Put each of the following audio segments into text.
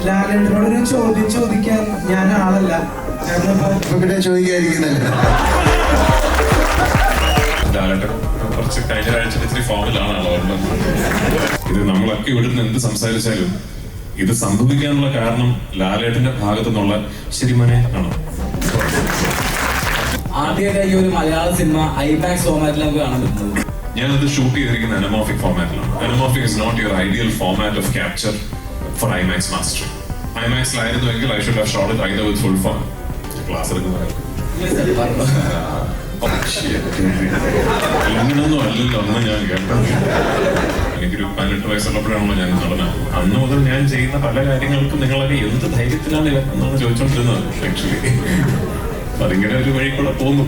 ലാലേട്ടനോടൊരു ചോദ്യം ചോദിക്കാൻ ഞാൻ ആളല്ല. പിന്നെ ചോദിക്കാതിരിക്കുന്നല്ലേ. ലാലേട്ടൻ കുറച്ച് കഴിഞ്ഞ ആഴ്ച ഇത്തിരി ഫോമിലാണ് ആളുകളുടെ. ഇത് നമ്മളൊക്കെ ഇവിടുന്ന് എന്ത് സംസാരിച്ചാലും ഇത് സംഭവിക്കാനുള്ള കാരണം ലാലേട്ടന്റെ ഭാഗത്തു നിന്നുള്ള ശരിമനെ ആണ്. ആദ്യമായിട്ട് ഈ ഒരു മലയാള സിനിമ ഐമാക്സ് ഫോമാറ്റിൽ നമുക്ക് കാണാൻ പറ്റുന്നത്. ഞാനത് ഷൂട്ട് ചെയ്തിരിക്കുന്ന അനമോർഫിക് ഫോമാറ്റിലാണ്. Anamorphic is not your ideal format of capture for IMAX mastery. ഐമാക്സിലായിരുന്നുവെങ്കിൽ I should have shot it either with full form. Class എടുക്കുന്നതായിരുന്നു ഇങ്ങനൊന്നും അല്ലല്ലോ അന്ന് ഞാൻ കേട്ടത്. എനിക്കൊരു 18 വയസ്സുള്ളപ്പോഴാണല്ലോ ഞാൻ നടന്നത്. അന്ന് മുതൽ ഞാൻ ചെയ്യുന്ന പല കാര്യങ്ങൾക്കും നിങ്ങളൊക്കെ എന്ത് ധൈര്യത്തിലാണ് എന്നാണ് ചോദിച്ചോണ്ടിരുന്നത്. ആക്ച്വലി അതിങ്ങനെ ഒരു വഴി കൂടെ പോകുന്നു.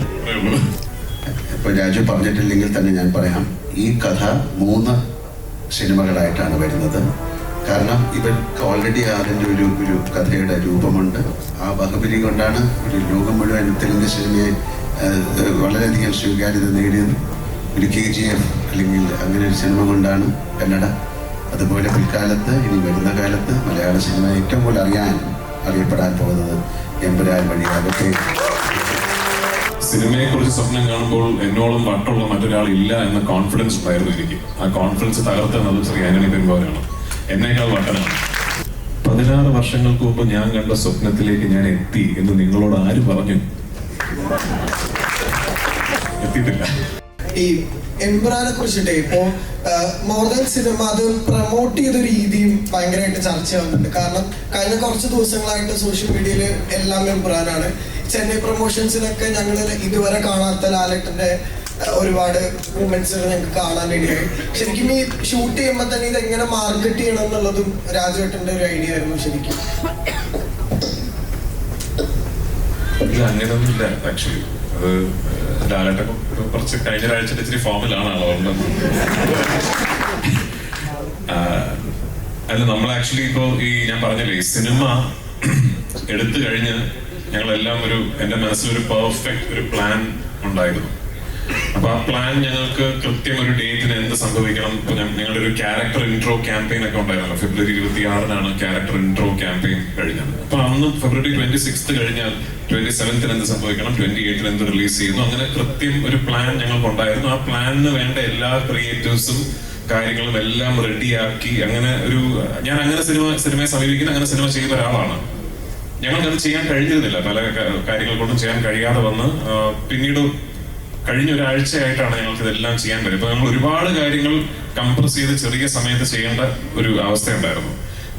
ഇപ്പൊ രാജു പറഞ്ഞിട്ടില്ലെങ്കിൽ തന്നെ ഞാൻ പറയാം, ഈ കഥ 3 സിനിമകളായിട്ടാണ് വരുന്നത്. കാരണം ഇവർക്ക് ഓൾറെഡി അതിൻ്റെ ഒരു കഥയുടെ രൂപമുണ്ട്. ആ ബഹുബലി കൊണ്ടാണ് ഒരു ലോകം മുഴുവൻ തെലുങ്ക് സിനിമയെ വളരെയധികം സ്വീകാര്യത നേടിയത്. ഒരു KGF അല്ലെങ്കിൽ അങ്ങനെ ഒരു സിനിമ കൊണ്ടാണ് കന്നഡ. അതുപോലെ പിൽക്കാലത്ത് ഇനി വരുന്ന കാലത്ത് മലയാള സിനിമ ഏറ്റവും കൂടുതൽ അറിയപ്പെടാൻ പോകുന്നത് എമ്പുരാൻ വഴിയാകട്ടെ. സിനിമയെ കുറിച്ച് സ്വപ്നം കാണുമ്പോൾ എന്നോളം വട്ടുള്ള മറ്റൊരാളില്ല എന്ന കോൺഫിഡൻസ് ഉണ്ടായിരുന്നു എനിക്ക്. ആ കോൺഫിഡൻസ് തകർത്തുന്നത് ശ്രീ ആന്റണി പെരുമ്പാവൂരാണ്. എന്നേക്കാൾ വട്ടനാണ്. 16 വർഷങ്ങൾക്ക് മുമ്പ് ഞാൻ കണ്ട സ്വപ്നത്തിലേക്ക് ഞാൻ എത്തി എന്ന് നിങ്ങളോട് ആര് പറഞ്ഞു? എത്തിയിട്ടില്ല. ഈ എംബ്രാനെ കുറിച്ചിട്ട് ഇപ്പോ മോർ ദാൻ സിനിമ അത് പ്രൊമോട്ട് ചെയ്ത രീതിയും ഭയങ്കരമായിട്ട് ചർച്ചയാവുന്നുണ്ട്. കാരണം കഴിഞ്ഞ കുറച്ച് ദിവസങ്ങളായിട്ട് സോഷ്യൽ മീഡിയയിൽ എല്ലാം എംബ്രാനാണ്. ചെന്നൈ പ്രൊമോഷൻസിലൊക്കെ ഞങ്ങൾ ഇതുവരെ കാണാത്ത ലാലേട്ടന്റെ ഒരുപാട് മൂമെന്റ്സ് ഞങ്ങൾക്ക് കാണാനിടയായി. ശരിക്കും ഈ ഷൂട്ട് ചെയ്യുമ്പോൾ തന്നെ ഇത് എങ്ങനെ മാർക്കറ്റ് ചെയ്യണം എന്നുള്ളതും രാജുവേട്ടന്റെ ഒരു ഐഡിയ ആയിരുന്നു ശരിക്കും. അങ്ങനെയൊന്നുമില്ല ആക്ച്വലി. അത് ലാലേട്ടൻ കുറച്ച് കഴിഞ്ഞ ആഴ്ച ഇച്ചിരി ഫോമിലാണ് ആളുകളുടെ. അല്ല, നമ്മൾ ആക്ച്വലി ഇപ്പോ ഈ ഞാൻ പറഞ്ഞില്ലേ, ഈ സിനിമ എടുത്തു കഴിഞ്ഞ് ഞങ്ങളെല്ലാം എന്റെ മനസ്സിലൊരു പെർഫെക്റ്റ് ഒരു പ്ലാൻ ഉണ്ടായിരുന്നു. അപ്പൊ ആ പ്ലാൻ ഞങ്ങൾക്ക് കൃത്യം ഒരു ഡേറ്റിന് എന്ത് സംഭവിക്കണം. ഇപ്പൊ ഞങ്ങളുടെ ഒരു ക്യാരക്ടർ ഇൻട്രോ ക്യാമ്പയിൻ ഒക്കെ ഉണ്ടായിരുന്നല്ലോ. ഫെബ്രുവരി 26 ക്യാരക്ടർ ഇൻട്രോ ക്യാമ്പയിൻ കഴിഞ്ഞത്. അപ്പൊ അന്ന് ഫെബ്രുവരി 26 കഴിഞ്ഞാൽ 27 എന്ത് സംഭവിക്കണം, 28 എന്ത് റിലീസ് ചെയ്യുന്നു, അങ്ങനെ കൃത്യം ഒരു പ്ലാൻ ഞങ്ങൾക്ക് ഉണ്ടായിരുന്നു. ആ പ്ലാനിന് വേണ്ട എല്ലാ ക്രിയേറ്റീവ്സും കാര്യങ്ങളും എല്ലാം റെഡിയാക്കി അങ്ങനെ ഞാൻ അങ്ങനെ സിനിമയെ സമീപിക്കുന്ന അങ്ങനെ സിനിമ ചെയ്ത ഒരാളാണ്. ഞങ്ങൾക്കത് ചെയ്യാൻ കഴിഞ്ഞിരുന്നില്ല. പല കാര്യങ്ങൾ കൊണ്ടും ചെയ്യാൻ കഴിയാതെ വന്ന് പിന്നീട് കഴിഞ്ഞ ഒരാഴ്ചയായിട്ടാണ് ഞങ്ങൾക്ക് ഇതെല്ലാം ചെയ്യാൻ പറ്റും. ഇപ്പൊ നമ്മൾ ഒരുപാട് കാര്യങ്ങൾ കംപ്രസ് ചെയ്ത് ചെറിയ സമയത്ത് ചെയ്യേണ്ട ഒരു അവസ്ഥയുണ്ടായിരുന്നു.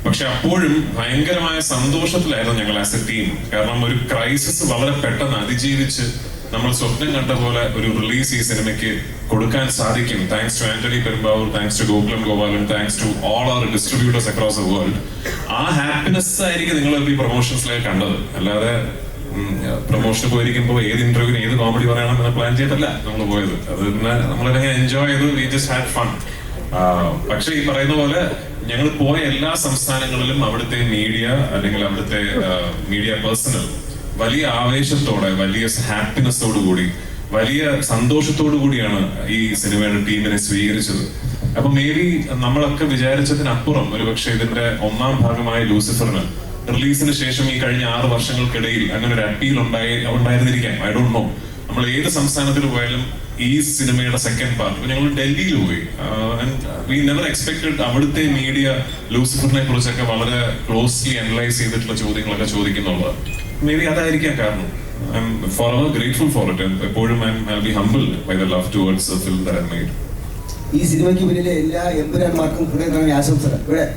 പക്ഷെ അപ്പോഴും ഭയങ്കരമായ സന്തോഷത്തിലായിരുന്നു ഞങ്ങൾ ആസ് എ ടീം. കാരണം ഒരു ക്രൈസിസ് വളരെ പെട്ടെന്ന് അതിജീവിച്ച് നമ്മൾ സ്വപ്നം കണ്ട പോലെ ഒരു റിലീസ് ഈ സിനിമയ്ക്ക് കൊടുക്കാൻ സാധിക്കും. Thanks to Antony Perumbavoor, thanks to Gokulam Gopalan, thanks to all our distributors across the world. ആ ഹാപ്പിനെസ് ആയിരിക്കും നിങ്ങൾ ഈ പ്രൊമോഷൻസിലേക്ക് കണ്ടത്. അല്ലാതെ പ്രൊമോഷന് പോയിരിക്കുമ്പോൾ ഏത് ഇന്റർവ്യൂവിന് ഏത് കോമഡി പറയണമെന്ന് പ്ലാൻ ചെയ്തല്ല നമ്മൾ പോയത്. അത് പിന്നെ നമ്മളെങ്ങനെ എൻജോയ് ചെയ്തു. We just had fun. പക്ഷെ ഈ പറയുന്ന പോലെ ഞങ്ങൾ പോയ എല്ലാ സംസ്ഥാനങ്ങളിലും അവിടുത്തെ മീഡിയ അല്ലെങ്കിൽ അവിടുത്തെ മീഡിയ പേഴ്സണൽ വലിയ ആവേശത്തോടെ, വലിയ ഹാപ്പിനെസ്സോടു കൂടി, വലിയ സന്തോഷത്തോടു കൂടിയാണ് ഈ സിനിമയുടെ ടീമിനെ സ്വീകരിച്ചത്. അപ്പൊ മേ ബി നമ്മളൊക്കെ വിചാരിച്ചതിനപ്പുറം ഒരുപക്ഷെ ഇതിന്റെ 1ാം ഭാഗമായ ലൂസിഫറിന് റിലീസിന് ശേഷം ഈ കഴിഞ്ഞ 6 വർഷങ്ങൾക്കിടയിൽ അങ്ങനെ ഒരു അപ്പീൽ ഉണ്ടായിരുന്നിരിക്കാം. I don't know. നമ്മൾ ഏത് സംസ്ഥാനത്തിൽ പോയാലും ഈ സിനിമയുടെ സെക്കൻഡ് പാർട്ട് ഞങ്ങൾ ഡൽഹിയിൽ പോയി. വി നെവർ എക്സ്പെക്ടഡ് അവിടുത്തെ മീഡിയ ലൂസിഫറിനെ കുറിച്ചൊക്കെ വളരെ ക്ലോസ്ലി അനലൈസ് ചെയ്തിട്ടുള്ള ചോദ്യങ്ങളൊക്കെ ചോദിക്കുന്നുള്ളത്. മേ ബി അതായിരിക്കാം കാരണം. I am forever grateful for it. എപ്പോഴും I be humbled by the love towards the film that I made. ഈ സിനിമയ്ക്ക് പിന്നിലെ എല്ലാ എമ്പുരാന്മാർക്കും ഹൃദയം ആശംസകൾ. ഇവിടെ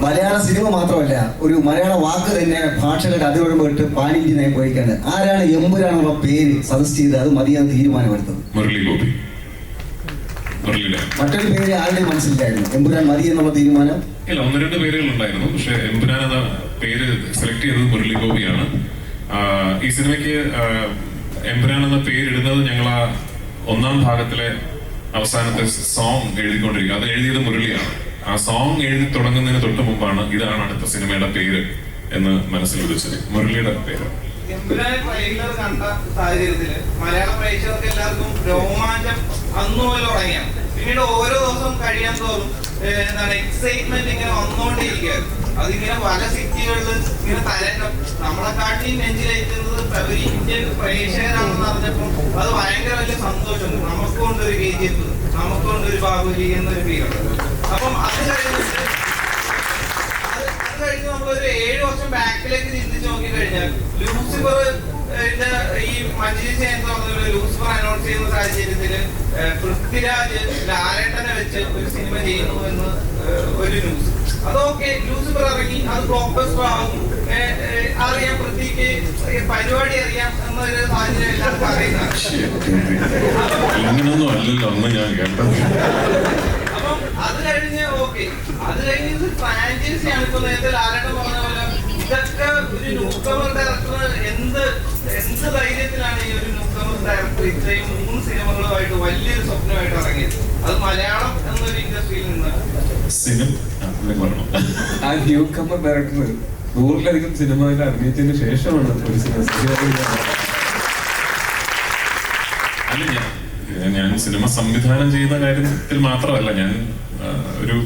മലയാള സിനിമ മാത്രമല്ല, ഒരു മലയാള വാക്ക് തന്നെ ഭാഷകളുടെ അതിർവഴമിട്ട് പാനിന്ത്യനായി പോയിക്കാണ്. ആരാണ് എമ്പുരാനുള്ള പേര് സജസ്റ്റ് ചെയ്ത് അത് മതിയാന്ന് തീരുമാനമെടുത്തത്? മുരളി ഗോപി. മറ്റൊരു പേര് ആരുടെയും മനസ്സിലായിരുന്നു എമ്പുരാൻ മതി എന്നുള്ള തീരുമാനം? ഇല്ല, 1-2 പേരുകൾ ഉണ്ടായിരുന്നു. പക്ഷെ എമ്പുരാൻ എന്ന പേര് സെലക്ട് ചെയ്തത് മുരളി ഗോപിയാണ്. ഈ സിനിമയ്ക്ക് എമ്പുരാൻ എന്ന പേരിടുന്നത് ഞങ്ങൾ ആ 1ാം ഭാഗത്തിലെ അവസാനത്തെ സോങ് എഴുതിക്കൊണ്ടിരിക്കുക. അത് എഴുതിയത് മുരളിയാണ്. ആ സോങ് എഴുതി തുടങ്ങുന്നതിന് തൊട്ട് മുമ്പാണ് ഇതാണ് അടുത്ത സിനിമയുടെ പേര് എന്ന് മനസ്സിൽ വിളിച്ചത്. മുരളിയുടെ പേര്. കണ്ട സാഹചര്യത്തില് മലയാള പ്രേക്ഷകർക്ക് എല്ലാവർക്കും രോമാഞ്ചം അന്നു പോലെ തുടങ്ങിയാണ്. പിന്നീട് ഓരോ ദിവസം കഴിയാൻ തോറും എക്സൈറ്റ്മെന്റ് ഇങ്ങനെ വന്നുകൊണ്ടേയിരിക്കുകയായിരുന്നു. അതിങ്ങനെ പല സിറ്റികളിൽ ഇങ്ങനെ തരംഗം നമ്മളെക്കാട്ടി നെഞ്ചിലേറ്റുന്നത് ഒരു ഇന്ത്യൻ പ്രേക്ഷകരാണെന്ന് അറിഞ്ഞപ്പോൾ അത് ഭയങ്കര വലിയ സന്തോഷമുണ്ട്. നമുക്ക് കൊണ്ടൊരു KGF, നമുക്ക് കൊണ്ടൊരു ബാഹുബലി എന്നൊരു ഫീലുണ്ട്. അപ്പം അത് കഴിഞ്ഞ് നമ്മളൊരു 7 വർഷം ബാക്കിലേക്ക് ചിന്തിച്ച് നോക്കിക്കഴിഞ്ഞാൽ ലൂസിഫർ ഈ മഞ്ജരി ചേർന്ന് പറഞ്ഞ ലൂസിഫർ അനൗൺസ് ചെയ്യുന്ന സാഹചര്യത്തില് പൃഥ്വിരാജ് ലാലേട്ടനെ വെച്ച് ഒരു സിനിമ ചെയ്യുന്നു എന്ന് ഒരു ന്യൂസ്. അതൊക്കെ ലൂസിഫർ ഇറങ്ങി, അത് ബ്ലോക്ക് ബസ്റ്റർ ആവും, അറിയാം, പൃഥ്വിക്ക് പരിപാടി അറിയാം എന്നൊരു സാഹചര്യം എല്ലാവർക്കും അറിയുന്നതാണ്. ഇങ്ങനൊന്നും അല്ലല്ലോ അന്ന് ഞാൻ കേട്ടത്. അപ്പം അത് കഴിഞ്ഞ് അത് കഴിഞ്ഞ് ഇത് ഫ്രാഞ്ചൈസിയാണ്. ഇപ്പൊ നേരത്തെ ലാലേട്ടൻ പറഞ്ഞ പോലെ ഇതൊക്കെ ഒരു ന്യൂക്കമർ ഡയറക്ടർ എന്ത് ധൈര്യത്തിലാണ് ഈ ഒരു ന്യൂക്കമർ ഡയറക്ടർ ഇത്രയും 3 സിനിമകളുമായിട്ട് വലിയൊരു സ്വപ്നമായിട്ട് ഇറങ്ങിയത്. അത് മലയാളം എന്നൊരു ഇൻഡസ്ട്രിയിൽ നിന്ന് ആ ന്യൂ കമർ ഡയറക്ടർ 100-ലധികം സിനിമയിൽ അഭിനയിച്ചതിന് ശേഷമാണ് ഒരു അല്ല, ഞാൻ സിനിമ സംവിധാനം ചെയ്യുന്ന കാര്യത്തിൽ മാത്രമല്ല, ഞാൻ ഒരു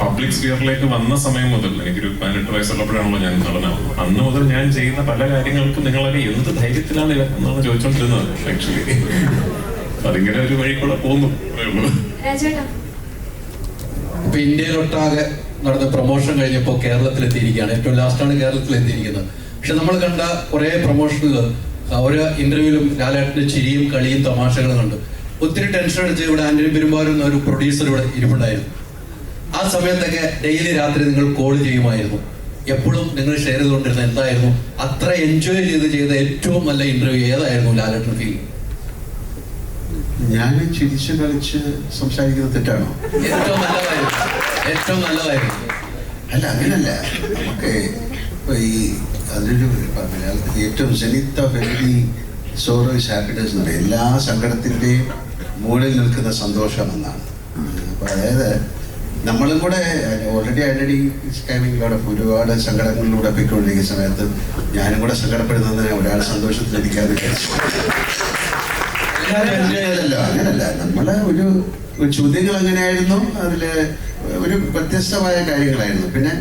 പബ്ലിക് സ്ഫിയറിലേക്ക് വന്ന സമയം മുതൽ, എനിക്കൊരു 18 വയസ്സുള്ളപ്പോഴാണല്ലോ ഞാൻ നടനാവുന്നത്. അന്ന് മുതൽ ഞാൻ ചെയ്യുന്ന പല കാര്യങ്ങൾക്കും നിങ്ങളൊക്കെ എന്ത് ധൈര്യത്തിലാണ് എന്നാണ് ചോദിച്ചോണ്ടിരുന്നത്. ആക്ച്വലി അതിങ്ങനെ ഒരു വഴി കൂടെ പോകുന്നു. ഇപ്പൊ ഇന്ത്യയിലൊട്ടാകെ നടന്ന പ്രൊമോഷൻ കഴിഞ്ഞപ്പോൾ കേരളത്തിലെത്തിയിരിക്കുകയാണ്. ഏറ്റവും ലാസ്റ്റാണ് കേരളത്തിലെത്തിയിരിക്കുന്നത്. പക്ഷെ നമ്മൾ കണ്ട കുറെ പ്രൊമോഷനുകൾ, ഓരോ ഇന്റർവ്യൂവിലും ലാലേട്ടന്റെ ചിരിയും കളിയും തമാശകളും കണ്ട് ഒത്തിരി ടെൻഷൻ അടിച്ച് ഇവിടെ ആന്റണി പെരുമ്പാവൂർ എന്ന ഒരു പ്രൊഡ്യൂസർ ഇവിടെ ഇരിപ്പുണ്ടായിരുന്നു. ആ സമയത്തൊക്കെ ഡെയിലി രാത്രി നിങ്ങൾ കോൾ ചെയ്യുമായിരുന്നു. എപ്പോഴും നിങ്ങൾ ഷെയർ ചെയ്തുകൊണ്ടിരുന്നത് എന്തായിരുന്നു? അത്ര എൻജോയ് ചെയ്ത ഏറ്റവും നല്ല ഇന്റർവ്യൂ ഏതായിരുന്നു ലാലേട്ടൻ ഫീൽ? ഞാൻ ചിരിച്ച് കളിച്ച് സംസാരിക്കുന്നത് തെറ്റാണോ? ഏറ്റവും നല്ലതായിരുന്നു. അല്ല, അങ്ങനല്ല. നമുക്ക് ഇപ്പൊ ഈ അതിലൊരു മലയാളത്തിൽ ഏറ്റവും ജനിത്ത വെരി സോറോ ഇസ് ഹാപ്പിനെസ് എന്ന് പറയും. എല്ലാ സങ്കടത്തിൻ്റെയും മുകളിൽ നിൽക്കുന്ന സന്തോഷം എന്നാണ്. അപ്പൊ അതായത് നമ്മളും കൂടെ ഓൾറെഡി ആന്റണി ഒരുപാട് സങ്കടങ്ങളിലൂടെ പോയിക്കൊണ്ടിരിക്കുന്ന സമയത്ത് ഞാനും കൂടെ സങ്കടപ്പെടുന്നതിന് ഒരാൾ സന്തോഷത്തിലിരിക്കാതെ അങ്ങനല്ല. നമ്മളെ ഒരു ചോദ്യങ്ങൾ എങ്ങനെയായിരുന്നു, അതില് ഒരു വ്യത്യസ്തമായ കാര്യങ്ങളായിരുന്നു. പിന്നെ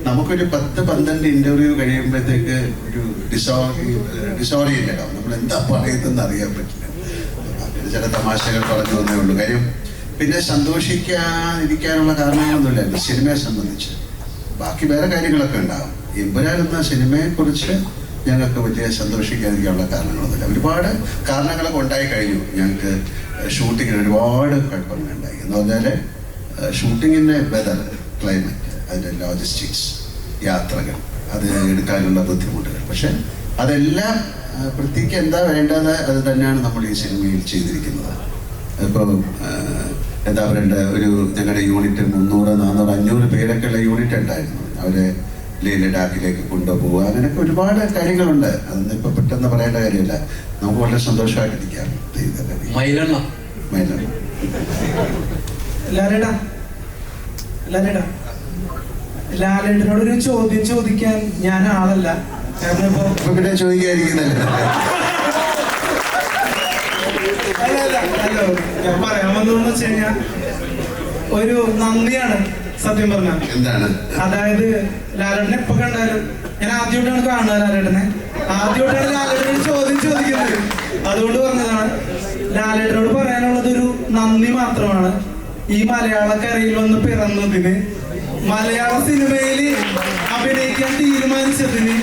നമുക്കൊരു 10-12 ഇന്റർവ്യൂ കഴിയുമ്പോഴത്തേക്ക് ഒരു ഡിസോറിയന്റഡ് ആവും. നമ്മൾ എന്താ പറയുന്നതെന്ന് അറിയാൻ പറ്റില്ല. ചില തമാശകൾ പറഞ്ഞു വന്നേ ഉള്ളൂ. കാര്യം പിന്നെ സന്തോഷിക്കാതിരിക്കാനുള്ള കാരണങ്ങളൊന്നുമില്ലായിരുന്നു സിനിമയെ സംബന്ധിച്ച്. ബാക്കി വേറെ കാര്യങ്ങളൊക്കെ ഉണ്ടാകും. എമ്പുരാൻ എന്ന സിനിമയെക്കുറിച്ച് ഞങ്ങൾക്ക് വലിയ സന്തോഷിക്കാതിരിക്കാനുള്ള കാരണങ്ങളൊന്നുമില്ല. ഒരുപാട് കാരണങ്ങളൊക്കെ ഉണ്ടായി കഴിഞ്ഞു. ഞങ്ങൾക്ക് ഷൂട്ടിങ്ങിന് ഒരുപാട് കുഴപ്പങ്ങളുണ്ടായി. എന്ന് പറഞ്ഞാൽ ഷൂട്ടിങ്ങിൻ്റെ വെതർ, ക്ലൈമറ്റ്, അതിൻ്റെ ലോജിസ്റ്റിക്സ്, യാത്രകൾ, അത് എടുക്കാനുള്ള ബുദ്ധിമുട്ടുകൾ. പക്ഷെ അതെല്ലാം പൃഥ്വിക്ക് എന്താ വേണ്ടത് അത് തന്നെയാണ് നമ്മൾ ഈ സിനിമയിൽ ചെയ്തിരിക്കുന്നത്. ഇപ്പോൾ എന്താ പറയേണ്ട, ഒരു ഞങ്ങളുടെ യൂണിറ്റ് 300, 400, 500 പേരൊക്കെ ഉള്ള യൂണിറ്റ് ഉണ്ടായിരുന്നു. അവരെ ലഡാക്കിലേക്ക് കൊണ്ടുപോവുക, അങ്ങനെയൊക്കെ ഒരുപാട് കാര്യങ്ങളുണ്ട്. അതൊന്നും ഇപ്പൊ പെട്ടെന്ന് പറയേണ്ട കാര്യമില്ല. നമുക്ക് വളരെ സന്തോഷമായിട്ടിരിക്കാം. ലാലേട്ടനോടൊരു ചോദ്യം ചോദിക്കാൻ ഞാൻ ആളല്ല. പിന്നെ ചോദിക്കാതിരിക്കുന്നല്ലേ. ഹലോ, ഞാൻ പറയാൻ വന്നതെന്ന് വെച്ച് കഴിഞ്ഞാൽ ഒരു നന്ദിയാണ് സത്യം പറഞ്ഞ. എന്താണ്? അതായത് ലാലേട്ടനെ എപ്പോ കണ്ടാലും ഞാൻ ആദ്യമായിട്ടാണ് കാണുന്നത്. ആദ്യമായിട്ടാണ് ലാലേട്ടനോട് ചോദ്യം ചോദിക്കുന്നത്. അതുകൊണ്ട് പറഞ്ഞതാണ്. ലാലേട്ടനോട് പറയാനുള്ളത് ഒരു നന്ദി മാത്രമാണ്. ഈ മലയാളക്കരയിൽ വന്ന് പിറന്നതിന്, മലയാള സിനിമയിൽ അഭിനയിക്കാൻ തീരുമാനിച്ചതിന്,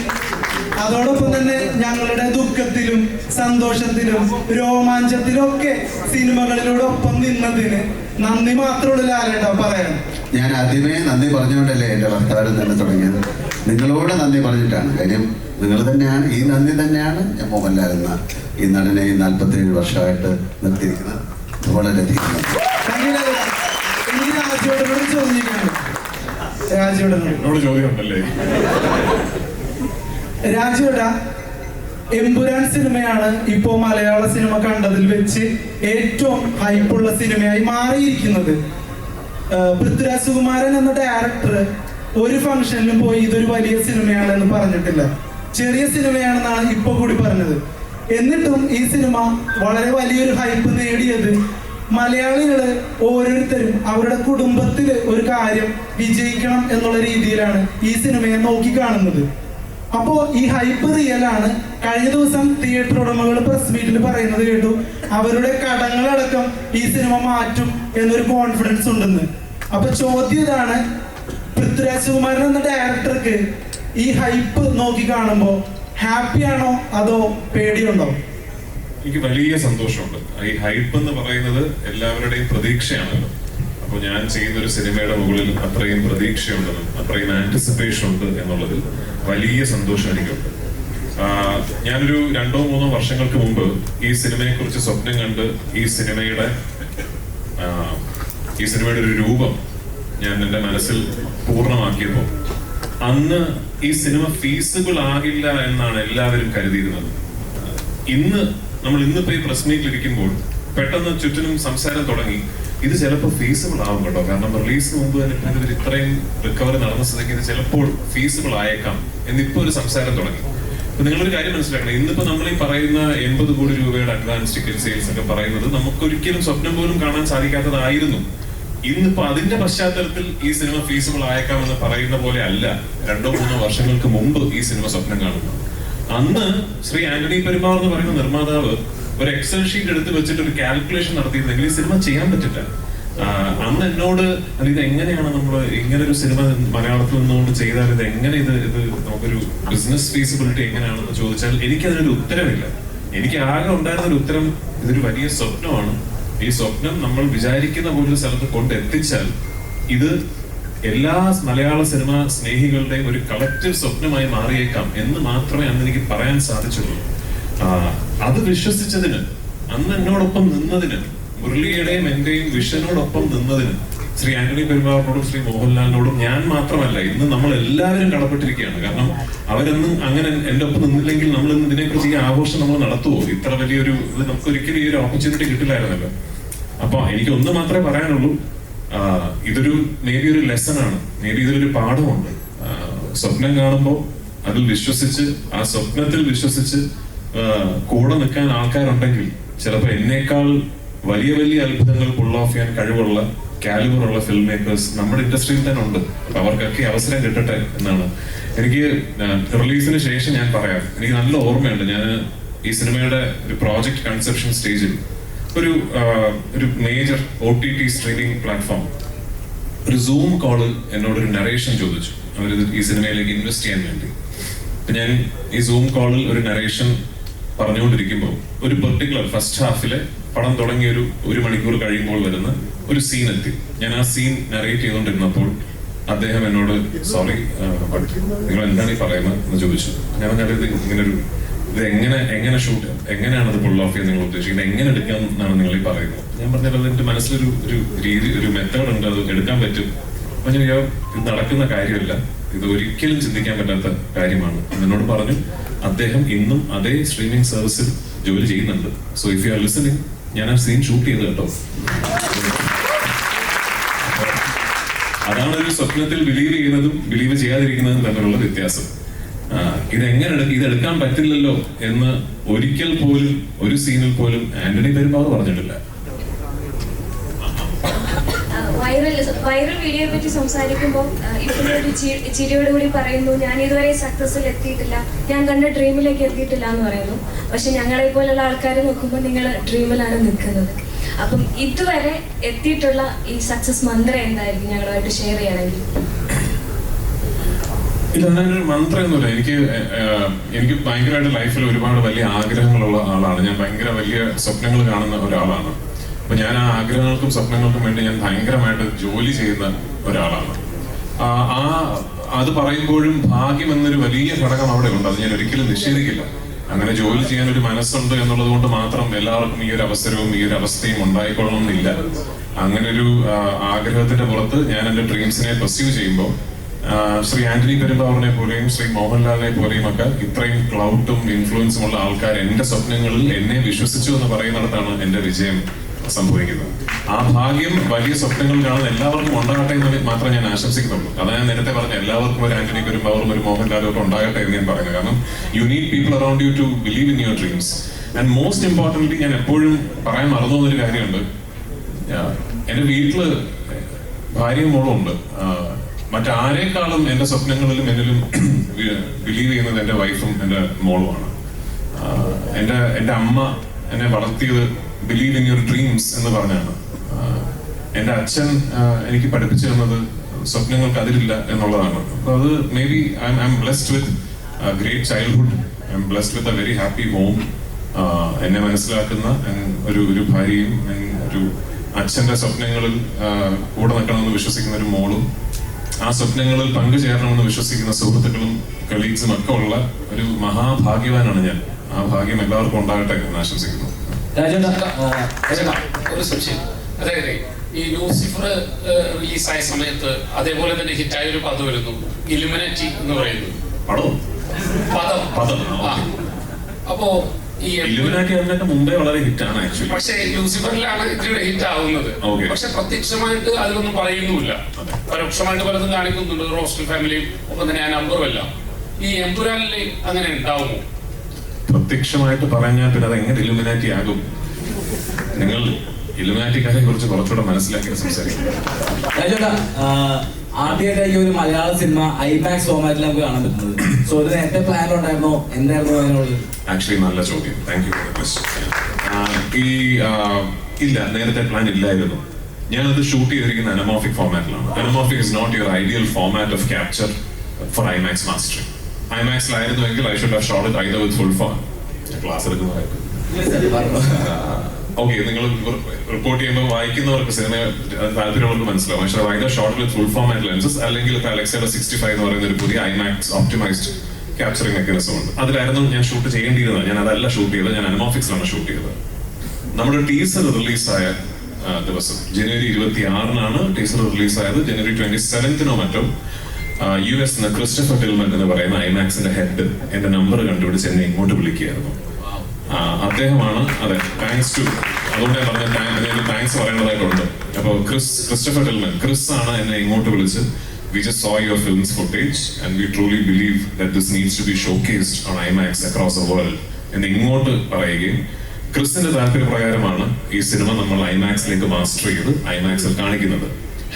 അതോടൊപ്പം തന്നെ ഞങ്ങളുടെ ദുഃഖത്തിലും സന്തോഷത്തിലും രോമാഞ്ചത്തിലും ഒക്കെ സിനിമകളിലൂടെ ഒപ്പം നിന്നതിന് നന്ദി മാത്രമുള്ള ലാലേട്ടാ പറയാൻ. ഞാൻ ആദ്യമേ നന്ദി പറഞ്ഞുകൊണ്ടല്ലേ എൻ്റെ ഭർത്താവിൽ തന്നെ തുടങ്ങിയത്. നിങ്ങളോട് നന്ദി പറഞ്ഞിട്ടാണ്. കാര്യം നിങ്ങൾ തന്നെയാണ്, ഈ നന്ദി തന്നെയാണ് ഞാൻ മോഹൻലാൽ എന്ന ഈ നടനെ 47 വർഷമായിട്ട് നിർത്തിയിരിക്കുന്നത്. വളരെയധികം രാജുവേട്ടാ, എമ്പുരാൻ സിനിമയാണ് ഇപ്പോ മലയാള സിനിമ കണ്ടതിൽ വെച്ച് ഏറ്റവും ഹൈപ്പുള്ള സിനിമയായി മാറിയിരിക്കുന്നത്. പൃഥ്വിരാജ് സുകുമാരൻ എന്ന ഡയറക്ടർ ഒരു ഫംഗ്ഷനിലും പോയി ഇതൊരു വലിയ സിനിമയാണെന്ന് പറഞ്ഞിട്ടില്ല. ചെറിയ സിനിമയാണെന്നാണ് ഇപ്പൊ കൂടി പറഞ്ഞത്. എന്നിട്ടും ഈ സിനിമ വളരെ വലിയൊരു ഹൈപ്പ് നേടിയത് മലയാളികള് ഓരോരുത്തരും അവരുടെ കുടുംബത്തിൽ ഒരു കാര്യം വിജയിക്കണം എന്നുള്ള രീതിയിലാണ് ഈ സിനിമയെ നോക്കിക്കാണുന്നത്. അപ്പോ ഈ ഹൈപ്പ് റിയൽ ആണ്. കഴിഞ്ഞ ദിവസം തിയേറ്റർ ഉടമകൾ പ്രസ് മീറ്റിൽ പറയുന്നത് കേട്ടു, അവരുടെ കടങ്ങളടക്കം ഈ സിനിമ മാറ്റും എന്നൊരു കോൺഫിഡൻസ് ഉണ്ടെന്ന്. അപ്പൊ ചോദ്യം ഇതാണ്, പൃഥ്വിരാജ് സുകുമാരൻ എന്ന ഡയറക്ടർക്ക് ഈ ഹൈപ്പ് നോക്കി കാണുമ്പോ ഹാപ്പിയാണോ അതോ പേടിയുണ്ടോ? എനിക്ക് വലിയ സന്തോഷമുണ്ട്. ഈ ഹൈപ്പ് എന്ന് പറയുന്നത് എല്ലാവരുടെയും പ്രതീക്ഷയാണല്ലോ. അപ്പോൾ ഞാൻ ചെയ്യുന്ന ഒരു സിനിമയുടെ മുകളിൽ അത്രയും പ്രതീക്ഷയുണ്ടെന്നും അത്രയും ആന്റിസിപ്പേഷൻ ഉണ്ട് എന്നുള്ളതിൽ വലിയ സന്തോഷം എനിക്കുണ്ട്. ഞാനൊരു 2-3 വർഷങ്ങൾക്ക് മുമ്പ് ഈ സിനിമയെ കുറിച്ച് സ്വപ്നം കണ്ട് ഈ സിനിമയുടെ ഒരു രൂപം ഞാൻ എൻ്റെ മനസ്സിൽ പൂർണ്ണമാക്കിയപ്പോൾ അന്ന് ഈ സിനിമ ഫീസിബിൾ ആകില്ല എന്നാണ് എല്ലാവരും കരുതിയിരുന്നത്. ഇന്നിപ്പോ ഈ പ്രസ് മീറ്റിൽ ഇരിക്കുമ്പോൾ പെട്ടെന്ന് ചുറ്റിനും സംസാരം തുടങ്ങി, ഇത് ചിലപ്പോൾ ഫീസിബിൾ ആവും കേട്ടോ, കാരണം റിലീസിന് മുമ്പ് തന്നെ ഇപ്പൊ ഇതിൽ ഇത്രയും റിക്കവറി നടന്ന സ്ഥിതിക്ക് ഇത് ചിലപ്പോൾ ഫീസിബിൾ ആയേക്കാം എന്നിപ്പോ ഒരു സംസാരം തുടങ്ങി. അപ്പൊ നിങ്ങളൊരു കാര്യം മനസ്സിലാക്കണം, ഇന്നിപ്പോ നമ്മൾ ഈ പറയുന്ന 80 കോടി രൂപയുടെ അഡ്വാൻസ് ടിക്കറ്റ് സെയിൽസ് ഒക്കെ പറയുന്നത് നമുക്കൊരിക്കലും സ്വപ്നം പോലും കാണാൻ സാധിക്കാത്തതായിരുന്നു. ഇന്നിപ്പോ അതിന്റെ പശ്ചാത്തലത്തിൽ ഈ സിനിമ ഫീസിബിൾ ആയേക്കാമെന്ന് പറയുന്ന പോലെ അല്ല 2-3 വർഷങ്ങൾക്ക് മുമ്പ് ഈ സിനിമ സ്വപ്നം കാണുന്നത്. അന്ന് ശ്രീ ആന്റണി പെരുമ്പാവൂർ എന്ന് പറയുന്ന നിർമ്മാതാവ് ഒരു എക്സൽ ഷീറ്റ് എടുത്ത് വെച്ചിട്ട് ഒരു കാൽക്കുലേഷൻ നടത്തിയിരുന്നെങ്കിൽ ഈ സിനിമ ചെയ്യാൻ പറ്റില്ല. അന്ന് എന്നോട് ഇത് എങ്ങനെയാണ് നമ്മൾ ഇങ്ങനെ ഒരു സിനിമ മലയാളത്തിൽ നിന്നുകൊണ്ട് ചെയ്താൽ ഇത് നമുക്കൊരു ബിസിനസ് ഫീസിബിലിറ്റി എങ്ങനെയാണെന്ന് ചോദിച്ചാൽ എനിക്കതിനൊരു ഉത്തരവില്ല. എനിക്ക് ആകെ ഉണ്ടായിരുന്ന ഒരു ഉത്തരം, ഇതൊരു വലിയ സ്വപ്നമാണ്. ഈ സ്വപ്നം നമ്മൾ വിചാരിക്കുന്ന പോലൊരു സ്ഥലത്ത് കൊണ്ടെത്തിച്ചാൽ ഇത് എല്ലാ മലയാള സിനിമ സ്നേഹികളുടെയും ഒരു കളക്റ്റീവ് സ്വപ്നമായി മാറിയേക്കാം എന്ന് മാത്രമേ അന്ന് എനിക്ക് പറയാൻ സാധിച്ചുള്ളൂ. അത് വിശ്വസിച്ചതിന്, അന്ന് എന്നോടൊപ്പം നിന്നതിന്, മുരളിയുടെയും എന്റെയും വിഷനോടൊപ്പം നിന്നതിന് ശ്രീ ആന്റണി പെരുമ്പാവൂരിനോടും ശ്രീ മോഹൻലാലിനോടും ഞാൻ മാത്രമല്ല ഇന്ന് നമ്മൾ എല്ലാവരും കടപ്പെട്ടിരിക്കുകയാണ്. കാരണം അവരൊന്നും അങ്ങനെ എന്റെ ഒപ്പം നിന്നില്ലെങ്കിൽ നമ്മൾ ഇന്ന് ഇതിനെക്കുറിച്ച് ഈ ആഘോഷം നമ്മൾ നടത്തുവോ? ഇത്ര വലിയൊരു ഇത് നമുക്ക് ഒരിക്കലും ഈ ഒരു ഓപ്പർച്യൂണിറ്റി കിട്ടില്ലായിരുന്നല്ലോ. അപ്പൊ എനിക്ക് ഒന്ന് മാത്രമേ പറയാനുള്ളൂ, ഇതൊരു മേബി ഒരു ലെസൺ ആണ്, മേബി ഇതിലൊരു പാഠമുണ്ട്. സ്വപ്നം കാണുമ്പോൾ അതിൽ വിശ്വസിച്ച്, ആ സ്വപ്നത്തിൽ വിശ്വസിച്ച് കൂടെ നിൽക്കാൻ ആൾക്കാരുണ്ടെങ്കിൽ ചിലപ്പോൾ എന്നേക്കാൾ വലിയ വലിയ അത്ഭുതങ്ങൾ പുൾ ഓഫ് ചെയ്യാൻ കഴിവുള്ള കാലിബറുള്ള ഫിലിം മേക്കേഴ്സ് നമ്മുടെ ഇൻഡസ്ട്രിയിൽ തന്നെ ഉണ്ട്. അപ്പൊ അവർക്കൊക്കെ അവസരം കിട്ടട്ടെ എന്നാണ് എനിക്ക് റിലീസിന് ശേഷം ഞാൻ പറയാം. എനിക്ക് നല്ല ഓർമ്മയുണ്ട്, ഞാൻ ഈ സിനിമയുടെ ഒരു പ്രോജക്ട് കൺസെപ്ഷൻ സ്റ്റേജിൽ ഒരു മേജർ OTT സ്ട്രീമിംഗ് പ്ലാറ്റ്ഫോം ഒരു സൂം കോളിൽ എന്നോടൊരു നറേഷൻ ചോദിച്ചു, അവരിത് ഈ സിനിമയിലേക്ക് ഇൻവെസ്റ്റ് ചെയ്യാൻ വേണ്ടി. ഞാൻ ഈ സൂം കോളിൽ ഒരു നറേഷൻ പറഞ്ഞുകൊണ്ടിരിക്കുമ്പോൾ ഒരു പെർട്ടിക്കുലർ ഫസ്റ്റ് ഹാഫിലെ പടം തുടങ്ങിയ ഒരു മണിക്കൂർ കഴിയുമ്പോൾ വരുന്ന ഒരു സീൻ എത്തി. ഞാൻ ആ സീൻ നറേറ്റ് ചെയ്തുകൊണ്ടിരുന്നപ്പോൾ അദ്ദേഹം എന്നോട് സോറി നിങ്ങൾ എന്താണ് ഈ പറയുന്നത് എന്ന് ചോദിച്ചു. ഞാൻ ഇത് എങ്ങനെ ഷൂട്ട്, എങ്ങനെയാണ് ഇത് പുൾ ഓഫ് ചെയ്യാൻ നിങ്ങൾ ഉദ്ദേശിക്കുന്നത്, എങ്ങനെ എടുക്കാം എന്നാണ് നിങ്ങൾ ഈ പറയുന്നത്. ഞാൻ പറഞ്ഞത് എന്റെ മനസ്സിലൊരു രീതി, ഒരു മെത്തേഡ് ഉണ്ട്, അത് എടുക്കാൻ പറ്റും. അപ്പൊ ഞാൻ ഇത് നടക്കുന്ന കാര്യമല്ല, ഇത് ഒരിക്കലും ചിന്തിക്കാൻ പറ്റാത്ത കാര്യമാണ് എന്നോട് പറഞ്ഞു. അദ്ദേഹം ഇന്നും അതേ സ്ട്രീമിംഗ് സർവീസിൽ ജോലി ചെയ്യുന്നുണ്ട്. So if you are listening, ഞാൻ ആ സീൻ ഷൂട്ട് ചെയ്ത് കേട്ടോ. അതാണ് ഒരു സ്വപ്നത്തിൽ ബിലീവ് ചെയ്യുന്നതും ബിലീവ് ചെയ്യാതിരിക്കുന്നതും തമ്മിലുള്ള വ്യത്യാസം. ഇതെടുക്കാൻ പറ്റില്ലല്ലോ എന്ന് ഒരിക്കൽ പോലും ഒരു സീനിൽ പോലും ആന്റണി പെരുമ്പാവൂർ പറഞ്ഞിട്ടില്ല. വൈറൽ വീഡിയോയെ പറ്റി സംസാരിക്കുമ്പോൾ ഇപ്പോൾ ഒരു ചിരിയോടുകൂടി പറയുന്നു, ഞാൻ ഇതുവരെ സക്സസിൽ എത്തിയിട്ടില്ല, ഞാൻ കണ്ട ഡ്രീമിലേക്ക് എത്തിയിട്ടില്ല എന്ന് പറയുന്നു. പക്ഷെ ഞങ്ങളെ പോലുള്ള ആൾക്കാരെ നോക്കുമ്പോൾ നിങ്ങൾ ഡ്രീമിലാണ് നിൽക്കുന്നത്. അപ്പം ഇതുവരെ എത്തിയിട്ടുള്ള ഈ സക്സസ് മന്ത്രം എന്തായിരിക്കും ഞങ്ങളുമായിട്ട് ഷെയർ ചെയ്യണമെങ്കിൽ? ഇല്ല, അങ്ങനൊരു മന്ത്രമൊന്നുമില്ല. എനിക്ക് ഭയങ്കരമായിട്ട് ലൈഫിൽ ഒരുപാട് വലിയ ആഗ്രഹങ്ങളുള്ള ആളാണ് ഞാൻ. ഭയങ്കര വലിയ സ്വപ്നങ്ങൾ കാണുന്ന ഒരാളാണ്. അപ്പൊ ഞാൻ ആ ആഗ്രഹങ്ങൾക്കും സ്വപ്നങ്ങൾക്കും വേണ്ടി ഞാൻ ഭയങ്കരമായിട്ട് ജോലി ചെയ്യുന്ന ഒരാളാണ്. അത് പറയുമ്പോഴും ഭാഗ്യം എന്നൊരു വലിയ ഘടകം അവിടെ ഉണ്ട്. അത് ഞാൻ ഒരിക്കലും നിഷേധിക്കില്ല. അങ്ങനെ ജോലി ചെയ്യാൻ ഒരു മനസ്സുണ്ട് എന്നുള്ളത് കൊണ്ട് മാത്രം എല്ലാവർക്കും ഈ ഒരു അവസരവും ഈ ഒരു അവസ്ഥയും ഉണ്ടായിക്കൊള്ളണമെന്നില്ല. അങ്ങനെ ഒരു ആഗ്രഹത്തിന്റെ പുറത്ത് ഞാൻ എന്റെ ഡ്രീംസിനെ പെർസ്യൂ ചെയ്യുമ്പോൾ ശ്രീ ആന്റണി പെരുമ്പാവൂരിനെ പോലെയും ശ്രീ മോഹൻലാലിനെ പോലെയും ഒക്കെ ഇത്രയും ക്ലൗഡും ഇൻഫ്ലുവൻസും ഉള്ള ആൾക്കാർ എന്റെ സ്വപ്നങ്ങളിൽ എന്നെ വിശ്വസിച്ചു എന്ന് പറയുന്നിടത്താണ് എന്റെ വിജയം സംഭവിക്കുന്നത്. ആ ഭാഗ്യം വലിയ സ്വപ്നങ്ങൾ കാണുന്ന എല്ലാവർക്കും ഉണ്ടാകട്ടെ എന്ന് മാത്രമേ ഞാൻ ആശംസിക്കുന്നുള്ളൂ. അതാണ് ഞാൻ നേരത്തെ പറഞ്ഞ എല്ലാവർക്കും ഒരു ആന്റണി പെരുമ്പാവൂറും ഒരു മോഹൻലാലും ഒക്കെ ഉണ്ടാകട്ടെ എന്ന് ഞാൻ പറയുന്നത്. കാരണം you need people around you to believe in your dreams. And most importantly ഞാൻ എപ്പോഴും പറയാൻ മറന്നു പോകുന്നൊരു കാര്യമുണ്ട്, എൻ്റെ വീട്ടില് ഭാര്യയും മോളും ഉണ്ട്. മറ്റാരേക്കാളും എൻ്റെ സ്വപ്നങ്ങളിലും എന്നിലും ബിലീവ് ചെയ്യുന്നത് എൻ്റെ വൈഫും എൻ്റെ മോളുമാണ്. എൻ്റെ അമ്മ എന്നെ വളർത്തിയത് ബിലീവ് ഇൻ യുവർ ഡ്രീംസ് എന്ന് പറഞ്ഞാണ്. എൻ്റെ അച്ഛൻ എനിക്ക് പഠിപ്പിച്ചു തന്നത് സ്വപ്നങ്ങൾക്ക് അതിരില്ല എന്നുള്ളതാണ്. അപ്പോൾ അത് may be I M blessed with great childhood, I M blessed with a very happy home. എന്നെ മനസ്സിലാക്കുന്ന ഒരു ഭാര്യയും ഒരു അച്ഛൻ്റെ സ്വപ്നങ്ങളിൽ കൂടെ നിൽക്കണമെന്ന് വിശ്വസിക്കുന്ന ഒരു മോളും ആ സ്വപ്നങ്ങളിൽ പങ്കുചേരണമെന്ന് വിശ്വസിക്കുന്ന സുഹൃത്തുക്കളും കളീഗ്സും ഒക്കെ ഉള്ള ഒരു മഹാഭാഗ്യവാനാണ് ഞാൻ. ആ ഭാഗ്യം എല്ലാവർക്കും ഉണ്ടാകട്ടെ എന്ന് ആശംസിക്കുന്നു. ഒരു സംശയം, അതായത് ഈ ലൂസിഫർ റിലീസായ സമയത്ത് അതേപോലെ തന്നെ ഹിറ്റായ ഒരു പദം വരുന്നു, ഇലുമിനാറ്റി എന്ന് പറയുന്നത് പദം. അപ്പോ ഈ ഇലുമിനാറ്റി അതിനൊക്കെ മുമ്പേ വളരെ ഹിറ്റാണ് ആക്ച്വലി. പക്ഷേ ലൂസിഫറിലാണ് ഇതിലൂടെ ഹിറ്റ് ആവുന്നത്. പക്ഷെ പ്രത്യക്ഷമായിട്ട് അതിലൊന്നും പറയുന്നുമില്ല, പരോക്ഷമായിട്ട് പലതും കാണിക്കുന്നുണ്ട്. റോസ്റ്റൽ ഫാമിലിയും ഒപ്പം തന്നെ ആ നമ്പറും എല്ലാം. ഈ എംപുരാനിൽ അങ്ങനെ ഉണ്ടാവുമോ? പ്രത്യക്ഷമായിട്ട് പറഞ്ഞാൽ പിന്നെ അത് എങ്ങനെ ഇലുമിനാറ്റി ആകും? നിങ്ങൾ ഇലുമിനാറ്റിക്കാരെ കുറിച്ച് കുറച്ചുകൂടെ മനസ്സിലാക്കി സംസാരിക്കും. ആദ്യമായിട്ട് ഈ ഒരു മലയാള സിനിമ ഐമാക്സ് ഫോർമാറ്റിൽ നമുക്ക് കാണാൻ പറ്റുന്നത്. സോ ഇത് നേരത്തെ പ്ലാൻ ഉണ്ടായിരുന്നോ, എന്തായിരുന്നു അതിനോട്? ആക്ച്വലി നല്ല ചോദ്യം, thank you for the question. ഇല്ല, നേരത്തെ പ്ലാൻ ഇല്ലായിരുന്നു. ഞാനത് ഷൂട്ട് ചെയ്തിരിക്കുന്ന അനമോർഫിക് ഫോർമാറ്റിലാണ്. Anamorphic is not your ideal format of capture for IMAX mastering. ഐമാക്സിലായിരുന്നുവെങ്കിൽ I should have shot it either with full form. Class എടുക്കുന്നതായിട്ട് ഓക്കെ, നിങ്ങൾ റിപ്പോർട്ട് ചെയ്യുമ്പോൾ വായിക്കുന്നവർക്ക് സിനിമ താല്പര്യമുള്ളവർക്ക് മനസ്സിലാവും. പക്ഷേ either shot with full format lenses അല്ലെങ്കിൽ അലക്സയുടെ 65 എന്ന് പറയുന്ന ഒരു പുതിയ ഐമാക്സ് ഓപ്റ്റിമൈസ്ഡ് ക്യാപ്ചറിംഗ് മെക്കാനിസം ഉണ്ട്. അതിലായിരുന്നു ഞാൻ ഷൂട്ട് ചെയ്യേണ്ടിയിരുന്നത്. ഞാൻ അതല്ല ഷൂട്ട് ചെയ്തത്, ഞാൻ അനമോർഫിക്സിലാണ് ഷൂട്ട് ചെയ്തത്. നമ്മുടെ ടീസർ റിലീസായ ദിവസം ജനുവരി 26-നാണ് ടീസർ റിലീസായത്. ജനുവരി 27-നോ മറ്റോ US ക്രിസ്റ്റഫർ ടിൽമൻ എന്ന് പറയുന്ന ഐമാക്സിന്റെ ഹെഡ് എന്റെ നമ്പർ കണ്ടുപിടിച്ച് എന്നെ ഇങ്ങോട്ട് വിളിക്കുകയായിരുന്നു. അദ്ദേഹമാണ്, അതെ, താങ്ക്സ് ടു, അതുകൊണ്ട് ഞാൻ പറഞ്ഞ താങ്ക്സ് പറയേണ്ടതായിട്ടുണ്ട്. അപ്പോൾ ക്രിസ്റ്റഫർ ടിൽമൻ, ക്രിസ് ആണ് എന്നെ ഇങ്ങോട്ട് വിളിച്ച് we just saw your film's footage and we truly believe that this needs to be showcased on IMAX across the world എന്ന് ഇങ്ങോട്ട് പറയുകയും ക്രിസിന്റെ താല്പര്യപ്രകാരമാണ് ഈ സിനിമ നമ്മൾ ഐമാക്സിലേക്ക് മാസ്റ്റർ ചെയ്ത് ഐമാക്സിൽ കാണിക്കുന്നത്.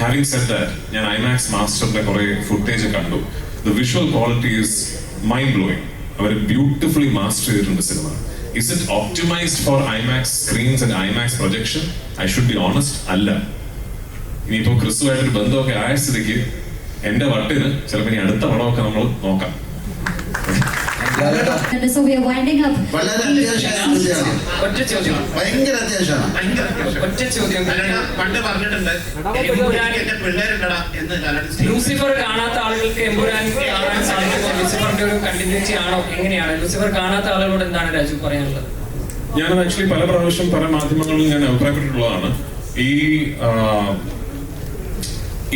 ഹാവിംഗ് സെഡ് ദാറ്റ്, ഞാൻ ഐമാക്സ് മാസ്റ്ററിന്റെ കുറെ ഫുട്ടേജ് കണ്ടു. The visual quality is mind blowing. അവർ ബ്യൂട്ടിഫുള്ളി മാസ്റ്റർ ചെയ്തിട്ടുണ്ട് സിനിമ. Is it optimized for IMAX screens and IMAX projection? I should be honest, അല്ല. ഇനിയിപ്പോ ക്രിസ്തുവായിട്ടൊരു ബന്ധമൊക്കെ ആയ സ്ഥിതിക്ക് എന്റെ വട്ടിന് ചിലപ്പോൾ ഇനി അടുത്ത പടമൊക്കെ നമ്മൾ നോക്കാം. So we are winding up. വളരെ അത്യാവശ്യമാണ്. ഒറ്റ ചോദ്യം, ഭയങ്കര അത്യാവശ്യമാണ്. ഒറ്റ ചോദ്യം. പണ്ട് പറഞ്ഞിട്ടുണ്ട് പിള്ളേരുണ്ടടാ എന്ന്. ലൂസിഫർ കാണാത്ത ആളുകൾക്ക് എമ്പുരാൻ കാണാൻ സാധിക്കുമോ? ലൂസിഫറിന്റെ ഒരു കണ്ടിന്യൂറ്റി ആണോ, എങ്ങനെയാണ്? ലൂസിഫർ കാണാത്ത ആളുകളോട് എന്താണ് രാജു പറയാനുള്ളത്? ഞാനത് ആക്ച്വലി പല പ്രാവശ്യം പല മാധ്യമങ്ങളിലും ഞാൻ അഭിപ്രായപ്പെട്ടിട്ടുള്ളതാണ്.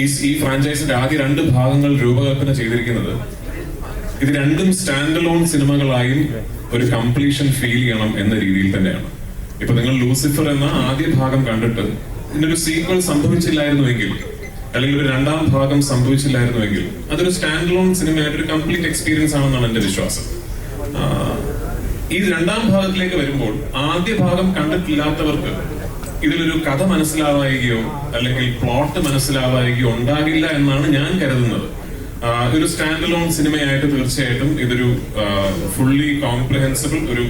ഈ ഫ്രാഞ്ചൈസിന്റെ ആദ്യ 2 ഭാഗങ്ങൾ രൂപകൽപ്പന ചെയ്തിരിക്കുന്നത് ഇത് രണ്ടും സ്റ്റാൻഡ് അലോൺ സിനിമകളായും ഒരു കംപ്ലീഷൻ ഫീൽ ചെയ്യണം എന്ന രീതിയിൽ തന്നെയാണ്. ഇപ്പൊ നിങ്ങൾ ലൂസിഫർ എന്ന ആദ്യ ഭാഗം കണ്ടിട്ട് ഇതിനൊരു സീക്വൽ സംഭവിച്ചില്ലായിരുന്നുവെങ്കിൽ, അല്ലെങ്കിൽ ഒരു 2ാം ഭാഗം സംഭവിച്ചില്ലായിരുന്നുവെങ്കിൽ അതൊരു സ്റ്റാൻഡ് അലോൺ സിനിമയായിട്ട് ഒരു കംപ്ലീറ്റ് എക്സ്പീരിയൻസ് ആണെന്നാണ് എന്റെ വിശ്വാസം. ഈ 2ാം ഭാഗത്തിലേക്ക് വരുമ്പോൾ ആദ്യ ഭാഗം കണ്ടിട്ടില്ലാത്തവർക്ക് ഇതിലൊരു കഥ മനസ്സിലാവുകയോ അല്ലെങ്കിൽ പ്ലോട്ട് മനസ്സിലാവുകയോ ഉണ്ടാകില്ല എന്നാണ് ഞാൻ കരുതുന്നത്. ഒരു സ്റ്റാൻഡ് അലോൺ സിനിമയായിട്ട് തീർച്ചയായിട്ടും ഇതൊരു ഫുള്ളി കോംപ്രിഹെൻസിബിൾ ഒരു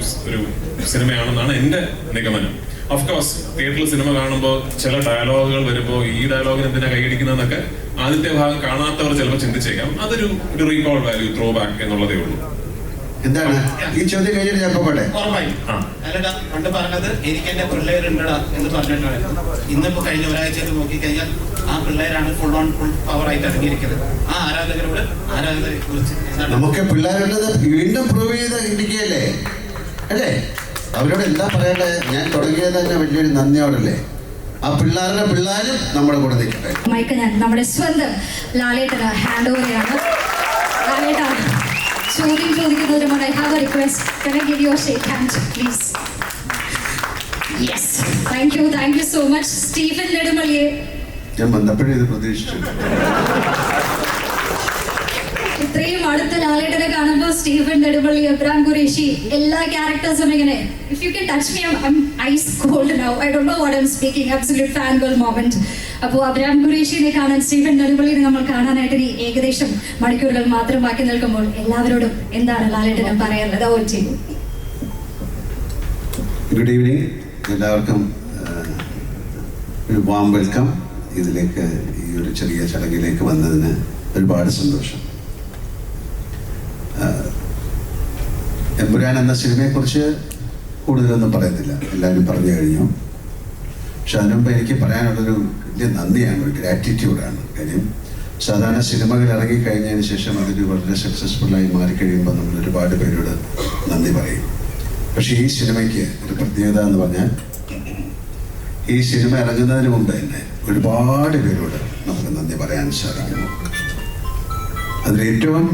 സിനിമയാണെന്നാണ് എന്റെ നിഗമനം. ഓഫ്കോഴ്സ് തിയേറ്ററിൽ സിനിമ കാണുമ്പോൾ ചില ഡയലോഗുകൾ വരുമ്പോൾ ഈ ഡയലോഗിന് എന്തിനാ കൈയടിക്കുന്നതെന്നൊക്കെ ആദ്യത്തെ ഭാഗം കാണാത്തവർ ചിലപ്പോൾ ചിന്തിച്ചേക്കാം. അതൊരു റീകോൾ വാല്യൂ, ത്രോ ബാക്ക് എന്നുള്ളതേ ഉള്ളൂ. എന്താണ് ഈ ചോദ്യം കഴിഞ്ഞിട്ട് ഞാൻ പോകട്ടെ? അല്ലടാ, പണ്ട് പറഞ്ഞത് എനിക്ക് എന്റെ പിള്ളേരുണ്ടടാ എന്ന് പറഞ്ഞിട്ടാണ്. ഇന്നിപ്പോ കഴിഞ്ഞ ഒരാഴ്ച നോക്കിക്കഴിഞ്ഞാൽ ആ പിള്ളേരാണ് ഫുൾ പവർ ആയിട്ട് ഇറങ്ങിയിരിക്കുന്നത്. ആ ആരാധകരെ കുറിച്ച് നമുക്ക് പിള്ളേരുള്ളത് വീണ്ടും പ്രൂവ് ചെയ്ത് ഇരിക്കുകയല്ലേ അല്ലേ? അവരോട് എന്താ പറയണ്ടേ? ഞാൻ തുടങ്ങിയത് തന്നെ വലിയൊരു നന്ദിയോടല്ലേ. ആ പിള്ളേരും നമ്മുടെ കൂടെ നിൽക്കട്ടെ. മൈക്ക് ഞാൻ നമ്മുടെ സ്വന്തം ലാലേട്ടന് ഹാൻഡ് ഓവർ ചെയ്യാണ്. ലാലേട്ട, ചോദ്യം ചോദിക്കുന്നതിന് മുന്നേ I have a request. Can I give you a shake hand, please? Yes. Thank you so much. Stephen നെടുമള്ളിയെ ഞാൻ ബന്ധപ്പെട്ട് ഇത് പ്രതീക്ഷിച്ചു. ഇത്രയും അടുത്ത ലാലേട്ടനെ കാണുമ്പോൾ സ്റ്റീഫൻ നെടുമ്പള്ളി, എബ്രാം ഖുറേഷി, എല്ലാ ക്യാരക്ടേഴ്സും ഇങ്ങനെ if you can touch me I'm ice cold now. I don't know what I'm speaking. Absolute fan girl moment. അപ്പോൾ എബ്രാം ഖുറേഷിനെ കാണാൻ, സ്റ്റീഫൻ നെടുമ്പള്ളിനെ നമ്മൾ കാണാനായിട്ട് ഇനി ഏകദേശം മണിക്കൂറുകൾ മാത്രം ബാക്കി നിൽക്കുമ്പോൾ എല്ലാവരോടും എന്താണ് ലാലേട്ടന് പറയാനുള്ളത്? ഓ ചെയ്യും. ഗുഡ് ഈവനിങ് എല്ലാവർക്കും. ഒരു വാം വെൽക്കം. ഇതിലേക്ക് ഈ ഒരു ചെറിയ ചടങ്ങിലേക്ക് വന്നതിന് ഒരുപാട് സന്തോഷം. എമ്പുരാൻ എന്ന സിനിമയെക്കുറിച്ച് കൂടുതലൊന്നും പറയുന്നില്ല, എല്ലാവരും പറഞ്ഞു കഴിഞ്ഞു. പക്ഷെ അതിനുമുമ്പ് എനിക്ക് പറയാനുള്ളൊരു വലിയ നന്ദിയാണ്, ഒരു ഗ്രാറ്റിറ്റ്യൂഡാണ്. കാര്യം സാധാരണ സിനിമകൾ ഇറങ്ങിക്കഴിഞ്ഞതിന് ശേഷം അതൊരു വളരെ സക്സസ്ഫുള്ളായി മാറിക്കഴിയുമ്പോൾ നമ്മൾ ഒരുപാട് പേരോട് നന്ദി പറയും. പക്ഷേ ഈ സിനിമയ്ക്ക് ഒരു പ്രത്യേകത എന്ന് പറഞ്ഞാൽ ഈ സിനിമ ഇറങ്ങുന്നതിന് മുമ്പ് തന്നെ ഒരുപാട് പേരോട് നമുക്ക് നന്ദി പറയാൻ സാധിക്കുന്നു. അതിലേറ്റവും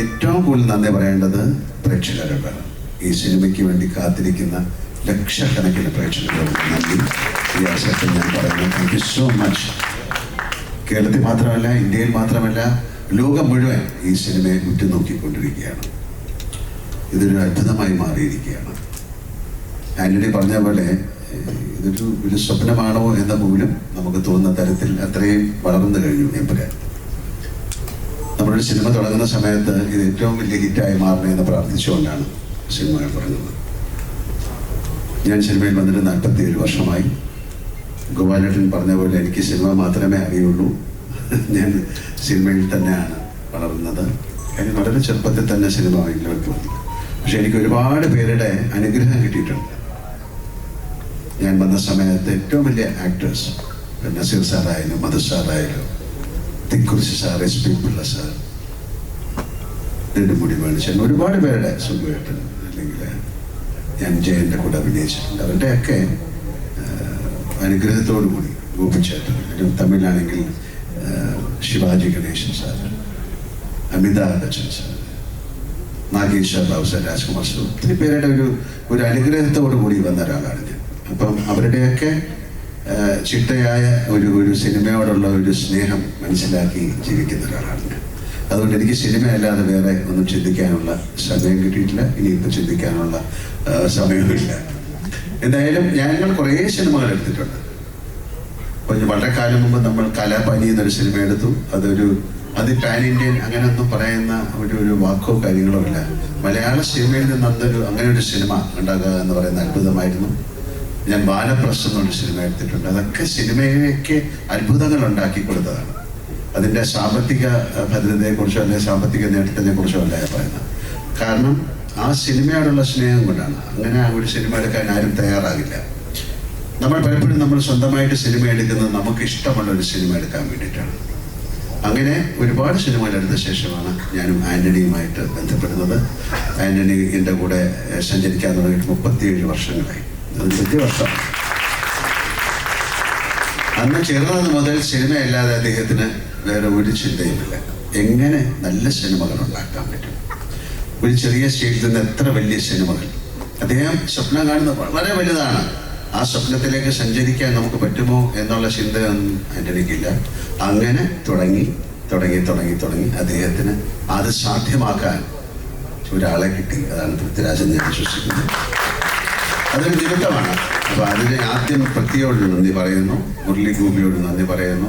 ഏറ്റവും കൂടുതൽ നന്ദി പറയേണ്ടത് പ്രേക്ഷകരോടാണ്. ഈ സിനിമയ്ക്ക് വേണ്ടി കാത്തിരിക്കുന്ന ലക്ഷക്കണക്കിന് പ്രേക്ഷകരോട് നന്ദി ഈ അവസരത്തിൽ ഞാൻ പറയുന്നു. Thank you so much. കേരളത്തിൽ മാത്രമല്ല, ഇന്ത്യയിൽ മാത്രമല്ല, ലോകം മുഴുവൻ ഈ സിനിമയെ ഉറ്റുനോക്കിക്കൊണ്ടിരിക്കുകയാണ്. ഇതൊരു അത്ഭുതമായി മാറിയിരിക്കുകയാണ്. ആന്റണി പറഞ്ഞ പോലെ ഒരു സ്വപ്നമാണോ എന്ന പോലും നമുക്ക് തോന്നുന്ന തരത്തിൽ അത്രയും വളർന്നു കഴിഞ്ഞു എമ്പുരാൻ. നമ്മളൊരു സിനിമ തുടങ്ങുന്ന സമയത്ത് ഇത് ഏറ്റവും വലിയ ഹിറ്റായി മാറണേ എന്ന് പ്രാർത്ഥിച്ചുകൊണ്ടാണ് സിനിമകൾ തുടങ്ങുന്നത്. ഞാൻ സിനിമയിൽ വന്നിട്ട് 47 വർഷമായി. ഗോപാലേട്ടൻ പറഞ്ഞ പോലെ എനിക്ക് സിനിമ മാത്രമേ അറിയുള്ളൂ. ഞാൻ സിനിമയിൽ തന്നെയാണ് വളർന്നത്. കാര്യം വളരെ ചെറുപ്പത്തിൽ തന്നെ സിനിമ ഇതിലേക്ക് വന്നു. പക്ഷെ എനിക്ക് ഒരുപാട് പേരുടെ അനുഗ്രഹം കിട്ടിയിട്ടുണ്ട്. ഞാൻ വന്ന സമയത്ത് ഏറ്റവും വലിയ ആക്ടേഴ്സ്, നസീർ സാറായാലും മധു സാറായാലും Thikkurissy sir, SP Pillai sir, Nedumudi വേണിച്ചൻ, ഒരുപാട് പേരുടെ, സുഖമായിട്ട് അല്ലെങ്കിൽ ഞാൻ ജയൻ്റെ കൂടെ അഭിനയിച്ചിട്ടുണ്ട്. അവരുടെയൊക്കെ അനുഗ്രഹത്തോടു കൂടി ഗോപിച്ചേട്ടൻ, തമിഴിലാണെങ്കിൽ Sivaji Ganesan sir, Amitabh Bachchan sir, Nageswara Rao sir, Rajkumar sir, ഒത്തിരി പേരുടെ ഒരു അനുഗ്രഹത്തോടു കൂടി വന്ന ഒരാളാണ് ഞാൻ. അപ്പം അവരുടെയൊക്കെ ചിട്ടയായ ഒരു സിനിമയോടുള്ള ഒരു സ്നേഹം മനസ്സിലാക്കി ജീവിക്കുന്ന ഒരാളാണ് ഞാൻ. അതുകൊണ്ട് എനിക്ക് സിനിമയല്ലാതെ വേറെ ഒന്നും ചിന്തിക്കാനുള്ള സമയം കിട്ടിയിട്ടില്ല. ഇനിയിപ്പോൾ ചിന്തിക്കാനുള്ള സമയമില്ല. എന്തായാലും ഞങ്ങൾ കുറേ സിനിമകൾ എടുത്തിട്ടുണ്ട്. വളരെ കാലം മുമ്പ് നമ്മൾ കലാപാനി എന്നൊരു സിനിമ എടുത്തു. അത് പാൻ ഇന്ത്യൻ അങ്ങനെയൊന്നും പറയുന്ന ഒരു വാക്കോ കാര്യങ്ങളോ ഇല്ല. മലയാള സിനിമയിൽ നിന്ന് അങ്ങനെ ഒരു സിനിമ ഉണ്ടാക്കുക എന്ന് പറയുന്ന അത്ഭുതമായിരുന്നു. ഞാൻ വാനപ്രസ്ഥം എന്നൊരു സിനിമ എടുത്തിട്ടുണ്ട്. അതൊക്കെ സിനിമയിലേക്ക് അത്ഭുതങ്ങൾ ഉണ്ടാക്കി കൊടുത്തതാണ്. അതിൻ്റെ സാമ്പത്തിക ഭദ്രതയെക്കുറിച്ചോ അല്ലെങ്കിൽ സാമ്പത്തിക നേട്ടത്തിനെ കുറിച്ചോ അല്ല ഞാൻ പറയുന്നത്. കാരണം ആ സിനിമയോടുള്ള സ്നേഹം കൊണ്ടാണ്. അങ്ങനെ ഒരു സിനിമ എടുക്കാൻ ആരും തയ്യാറാകില്ല. നമ്മൾ പലപ്പോഴും സ്വന്തമായിട്ട് സിനിമ എടുക്കുന്നത് നമുക്ക് ഇഷ്ടമുള്ള ഒരു സിനിമ എടുക്കാൻ വേണ്ടിയിട്ടാണ്. അങ്ങനെ ഒരുപാട് സിനിമകൾ എടുത്ത ശേഷമാണ് ഞാനും ആന്റണിയുമായിട്ട് ബന്ധപ്പെടുന്നത്. ആന്റണി എൻ്റെ കൂടെ സഞ്ചരിക്കാൻ തുടങ്ങിയിട്ട് 37 വർഷങ്ങളായി. അത് വലിയ വർഷമാണ്. അന്ന് ചെറുത് മുതൽ സിനിമയല്ലാതെ അദ്ദേഹത്തിന് വേറെ ഒരു ചിന്തയുമില്ല. എങ്ങനെ നല്ല സിനിമകൾ ഉണ്ടാക്കാൻ പറ്റും, ഒരു ചെറിയ സ്റ്റേജിൽ നിന്ന് എത്ര വലിയ സിനിമകൾ. അദ്ദേഹം സ്വപ്നം കാണുന്നത് വളരെ വലുതാണ്. ആ സ്വപ്നത്തിലേക്ക് സഞ്ചരിക്കാൻ നമുക്ക് പറ്റുമോ എന്നുള്ള ചിന്തയൊന്നും ആന്റണിക്കില്ല. അങ്ങനെ തുടങ്ങി അദ്ദേഹത്തിന് അത് സാധ്യമാക്കാൻ ഒരാളെ കിട്ടി. അതാണ് പൃഥ്വിരാജ് എന്ന് ഞാൻ വിശ്വസിക്കുന്നത്. അതൊരു നിമിത്തമാണ്. അപ്പോൾ അതിന് ആദ്യം പൃഥ്വിയോട് നന്ദി പറയുന്നു, മുരളി ഗോപിയോട് നന്ദി പറയുന്നു,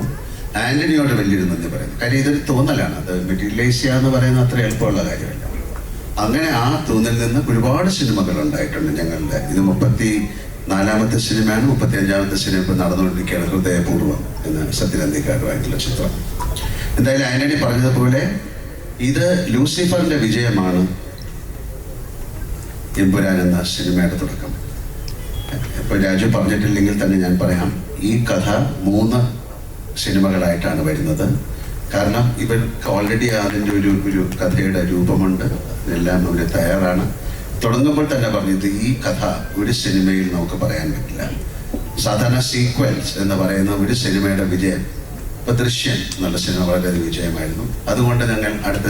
ആന്റണിയോട് വലിയൊരു നന്ദി പറയുന്നു. കാര്യം ഇതൊരു തോന്നലാണ്. അത് മെറ്റീരിയലൈസ് ചെയ്യുക എന്ന് പറയുന്നത് അത്ര എളുപ്പമുള്ള കാര്യമല്ല. അങ്ങനെ ആ തോന്നലിൽ നിന്ന് ഒരുപാട് സിനിമകൾ ഉണ്ടായിട്ടുണ്ട് ഞങ്ങളുടെ. ഇത് 34ാമത്തെ സിനിമയാണ്. 35ാമത്തെ സിനിമ ഇപ്പോൾ നടന്നുകൊണ്ടിരിക്കുകയാണ്, ഹൃദയപൂർവ്വം എന്ന സത്യനന്ദിക്കാരുമായിട്ടുള്ള ചിത്രം. എന്തായാലും ആന്റണി പറഞ്ഞതുപോലെ ഇത് ലൂസിഫറിന്റെ വിജയമാണ് എമ്പുരാൻ എന്ന സിനിമയുടെ തുടക്കം. ഇപ്പോൾ രാജു പറഞ്ഞിട്ടില്ലെങ്കിൽ തന്നെ ഞാൻ പറയാം, ഈ കഥ 3 സിനിമകളായിട്ടാണ് വരുന്നത്. കാരണം ഇവർക്ക് ഓൾറെഡി അതിൻ്റെ ഒരു കഥയുടെ രൂപമുണ്ട്. എല്ലാം അവർ തയ്യാറാണ്. തുടങ്ങുമ്പോൾ തന്നെ പറഞ്ഞത് ഈ കഥ ഒരു സിനിമയിൽ നമുക്ക് പറയാൻ പറ്റില്ല. സാധാരണ സീക്വൽസ് എന്ന് പറയുന്ന ഒരു സിനിമയുടെ വിജയം, ഇപ്പോൾ ദൃശ്യം എന്നുള്ള സിനിമ വളരെ വിജയമായിരുന്നു. അതുകൊണ്ട് ഞങ്ങൾ അടുത്ത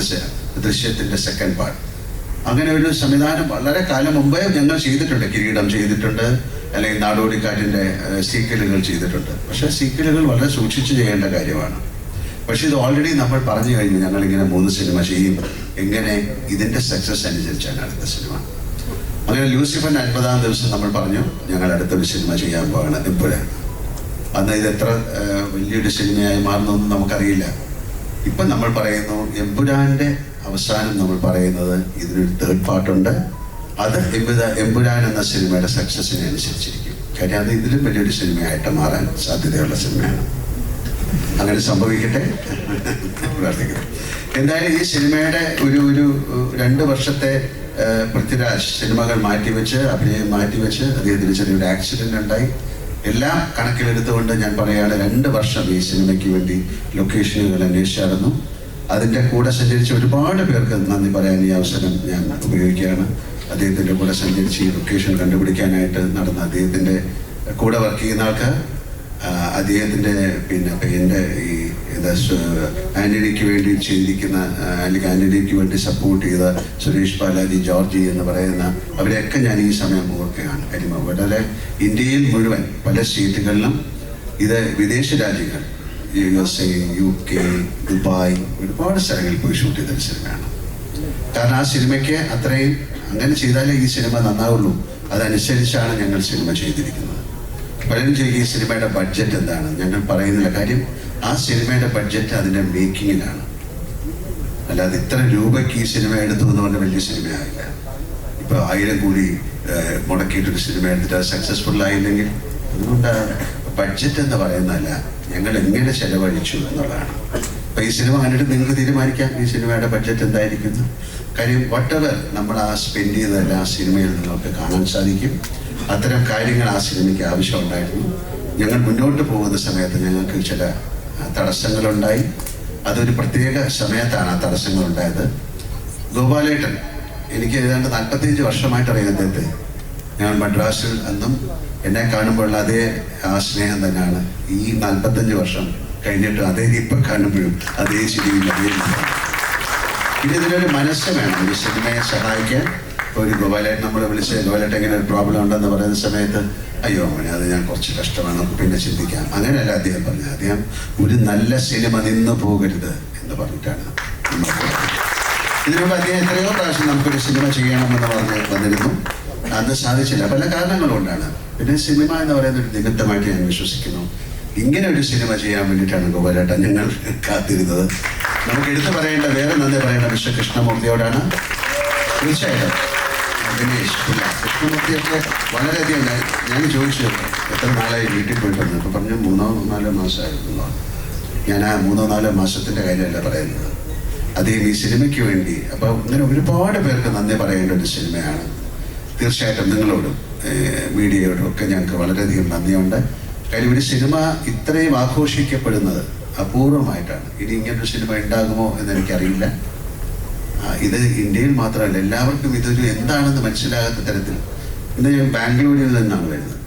ദൃശ്യത്തിൻ്റെ സെക്കൻഡ് പാർട്ട്, അങ്ങനെ ഒരു സംവിധാനം വളരെ കാലം മുമ്പേ ഞങ്ങൾ ചെയ്തിട്ടുണ്ട്. കിരീടം ചെയ്തിട്ടുണ്ട്, അല്ലെങ്കിൽ നാടോടിക്കാറ്റിൻ്റെ സീക്വലുകൾ ചെയ്തിട്ടുണ്ട്. പക്ഷേ സീക്വലുകൾ വളരെ സൂക്ഷിച്ച് ചെയ്യേണ്ട കാര്യമാണ്. പക്ഷെ ഇത് ഓൾറെഡി നമ്മൾ പറഞ്ഞു കഴിഞ്ഞു, ഞങ്ങളിങ്ങനെ 3 സിനിമ ചെയ്യും, എങ്ങനെ ഇതിൻ്റെ സക്സസ് അനുസരിച്ചാണ് അടുത്ത സിനിമ. അങ്ങനെ ലൂസിഫറിൻ്റെ 50-ാം ദിവസം നമ്മൾ പറഞ്ഞു ഞങ്ങൾ അടുത്തൊരു സിനിമ ചെയ്യാൻ പോവാണ് എമ്പുരാൻ. അന്ന് ഇത് എത്ര വലിയൊരു സിനിമയായി മാറുന്നൊന്നും നമുക്കറിയില്ല. ഇപ്പം നമ്മൾ പറയുന്നു എമ്പുരാൻ്റെ അവസാനം നമ്മൾ പറയുന്നത് ഇതിനൊരു 3rd പാർട്ടുണ്ട്. അത് എമ്പുരാൻ എന്ന സിനിമയുടെ സക്സസിനെ അനുസരിച്ചിരിക്കും. കാര്യം അത് ഇതിലും വലിയൊരു സിനിമയായിട്ട് മാറാൻ സാധ്യതയുള്ള സിനിമയാണ്. അങ്ങനെ സംഭവിക്കട്ടെ പ്രാർത്ഥിക്കുന്നു. എന്തായാലും ഈ സിനിമയുടെ ഒരു 2 വർഷത്തെ പൃഥ്വിരാജ് സിനിമകൾ മാറ്റിവെച്ച്, അഭിനയം മാറ്റിവെച്ച്, അദ്ദേഹത്തിന് ചെറിയൊരു ആക്സിഡന്റ് ഉണ്ടായി. എല്ലാം കണക്കിലെടുത്തുകൊണ്ട് ഞാൻ പറയുകയാണ് 2 വർഷം ഈ സിനിമയ്ക്ക് വേണ്ടി ലൊക്കേഷനുകൾ അന്വേഷിച്ചായിരുന്നു. അതിൻ്റെ കൂടെ സഞ്ചരിച്ച ഒരുപാട് പേർക്ക് നന്ദി പറയാൻ ഈ അവസരം ഞാൻ ഉപയോഗിക്കുകയാണ്. അദ്ദേഹത്തിൻ്റെ കൂടെ സഞ്ചരിച്ച് ഈ ലൊക്കേഷൻ കണ്ടുപിടിക്കാനായിട്ട് നടന്ന അദ്ദേഹത്തിൻ്റെ കൂടെ വർക്ക് ചെയ്യുന്ന ആൾക്കാർ, അദ്ദേഹത്തിൻ്റെ എൻ്റെ ഈ ആൻ്റണിക്ക് വേണ്ടി ചെയ്തിരിക്കുന്ന അല്ലെങ്കിൽ ആൻ്റണിക്ക് വേണ്ടി സപ്പോർട്ട് ചെയ്ത സുരേഷ് ബാലാജി, ജോർജി എന്ന് പറയുന്ന അവരെയൊക്കെ ഞാൻ ഈ സമയം ഓർക്കുകയാണ്. കാര്യം വളരെ ഇന്ത്യയിൽ മുഴുവൻ പല സ്റ്റേറ്റുകളിലും ഇത് വിദേശ രാജ്യങ്ങൾ USA, UK, ദുബായ് ഒരുപാട് സ്ഥലങ്ങളിൽ പോയി ഷൂട്ട് ചെയ്തൊരു സിനിമയാണ്. കാരണം ആ സിനിമയ്ക്ക് അത്രയും അങ്ങനെ ചെയ്താലേ ഈ സിനിമ നന്നാവുള്ളൂ. അതനുസരിച്ചാണ് ഞങ്ങൾ സിനിമ ചെയ്തിരിക്കുന്നത്. പലരും ചോദിക്കും ഈ സിനിമയുടെ ബഡ്ജറ്റ് എന്താണ്. ഞങ്ങൾ പറയുന്നില്ല. കാര്യം ആ സിനിമയുടെ ബഡ്ജറ്റ് അതിൻ്റെ മേക്കിങ്ങിലാണ്. അല്ലാതെ ഇത്ര രൂപയ്ക്ക് ഈ സിനിമ എടുത്തു എന്ന് പറഞ്ഞ വലിയ സിനിമയായില്ല. ഇപ്പോൾ 1000 കോടി മുടക്കിയിട്ടൊരു സിനിമ എടുത്തിട്ട് അത് സക്സസ്ഫുൾ ആയില്ലെങ്കിൽ അതുകൊണ്ട് ബഡ്ജറ്റ് എന്ന് പറയുന്നതല്ല, ഞങ്ങൾ എങ്ങനെ ചെലവഴിച്ചു എന്നുള്ളതാണ്. അപ്പോൾ ഈ സിനിമ കണ്ടിട്ട് നിങ്ങൾക്ക് തീരുമാനിക്കാം ഈ സിനിമയുടെ ബഡ്ജറ്റ് എന്തായിരിക്കുന്നു. കാര്യം വട്ടവർ നമ്മൾ ആ സ്പെൻഡ് ചെയ്തതെല്ലാം ആ സിനിമയിൽ നിങ്ങൾക്ക് കാണാൻ സാധിക്കും. അത്തരം കാര്യങ്ങൾ ആ സിനിമയ്ക്ക് ആവശ്യമുണ്ടായിരുന്നു. ഞങ്ങൾ മുന്നോട്ട് പോകുന്ന സമയത്ത് ഞങ്ങൾക്ക് ചില തടസ്സങ്ങളുണ്ടായി. അതൊരു പ്രത്യേക സമയത്താണ് ആ തടസ്സങ്ങളുണ്ടായത്. ഗോപാലേട്ടൻ എനിക്ക് ഏതാണ്ട് 45 വർഷമായിട്ട് അറിയാം അദ്ദേഹത്തെ. ഞാൻ മദ്രാസിൽ അന്നും എന്നെ കാണുമ്പോഴുള്ള അതേ ആ സ്നേഹം തന്നെയാണ് ഈ 45 വർഷം കഴിഞ്ഞിട്ട് അതേ ഇപ്പം കാണുമ്പോഴും അതേ ശരിയും അതേ. പിന്നെ ഇതിനൊരു മനസ്സ് വേണം ഒരു സിനിമയെ സഹായിക്കാൻ. ഒരു ഗോപാലേട്ടൻ നമ്മൾ വിളിച്ച് ഗോപാലേട്ടൻ ഇങ്ങനെ ഒരു പ്രോബ്ലം ഉണ്ടെന്ന് പറയുന്ന സമയത്ത് അയ്യോ മോനെ അത് ഞാൻ കുറച്ച് കഷ്ടമാണ്, നമുക്ക് പിന്നെ ചിന്തിക്കാം. അങ്ങനെയല്ല അദ്ദേഹം പറഞ്ഞത്. അദ്ദേഹം ഒരു നല്ല സിനിമ നിന്ന് പോകരുത് എന്ന് പറഞ്ഞിട്ടാണ്. ഇതിനുമുമ്പ് അദ്ദേഹം എത്രയോ പ്രാവശ്യം നമുക്കൊരു സിനിമ ചെയ്യണമെന്ന് പറഞ്ഞ് വന്നിരുന്നു. അന്ന് സാധിച്ചില്ല, പല കാരണങ്ങൾ കൊണ്ടാണ്. പിന്നെ സിനിമ എന്ന് പറയുന്ന ഒരു നിമിത്തമായിട്ട് ഞാൻ വിശ്വസിക്കുന്നു. ഇങ്ങനെ ഒരു സിനിമ ചെയ്യാൻ വേണ്ടിയിട്ടാണ് ഗോപാലേട്ടൻ ഞങ്ങൾ കാത്തിരുന്നത്. നമുക്ക് എടുത്തു പറയേണ്ട, വേറെ നന്ദി പറയേണ്ട മിസ്റ്റർ കൃഷ്ണമൂർത്തിയോടാണ്. തീർച്ചയായിട്ടും ഗണേഷ് കൃഷ്ണമൂർത്തിയൊക്കെ വളരെയധികം ഞാൻ ചോദിച്ചു എത്ര നാളായി വീട്ടിൽ പോയിട്ടുണ്ട്. അപ്പോൾ പറഞ്ഞു 3-4 മാസമായിരുന്നു. ഞാൻ ആ 3-4 മാസത്തിൻ്റെ കാര്യമല്ല പറയുന്നത്. അദ്ദേഹം ഈ സിനിമയ്ക്ക് വേണ്ടി അപ്പോൾ ഇങ്ങനെ ഒരുപാട് പേർക്ക് നന്ദി പറയേണ്ട ഒരു സിനിമയാണ്. തീർച്ചയായിട്ടും നിങ്ങളോടും മീഡിയയോടും ഒക്കെ ഞങ്ങൾക്ക് വളരെയധികം നന്ദിയുണ്ട്. കാര്യം ഒരു സിനിമ ഇത്രയും ആഘോഷിക്കപ്പെടുന്നത് അപൂർവമായിട്ടാണ്. ഇനി ഇങ്ങനൊരു സിനിമ ഉണ്ടാകുമോ എന്നെനിക്കറിയില്ല. ഇത് ഇന്ത്യയിൽ മാത്രമല്ല, എല്ലാവർക്കും ഇതൊരു എന്താണെന്ന് മനസ്സിലാകാത്ത തരത്തിൽ. ഇന്ന് ഞാൻ ബാംഗ്ലൂരിൽ നിന്നാണ് വരുന്നത്.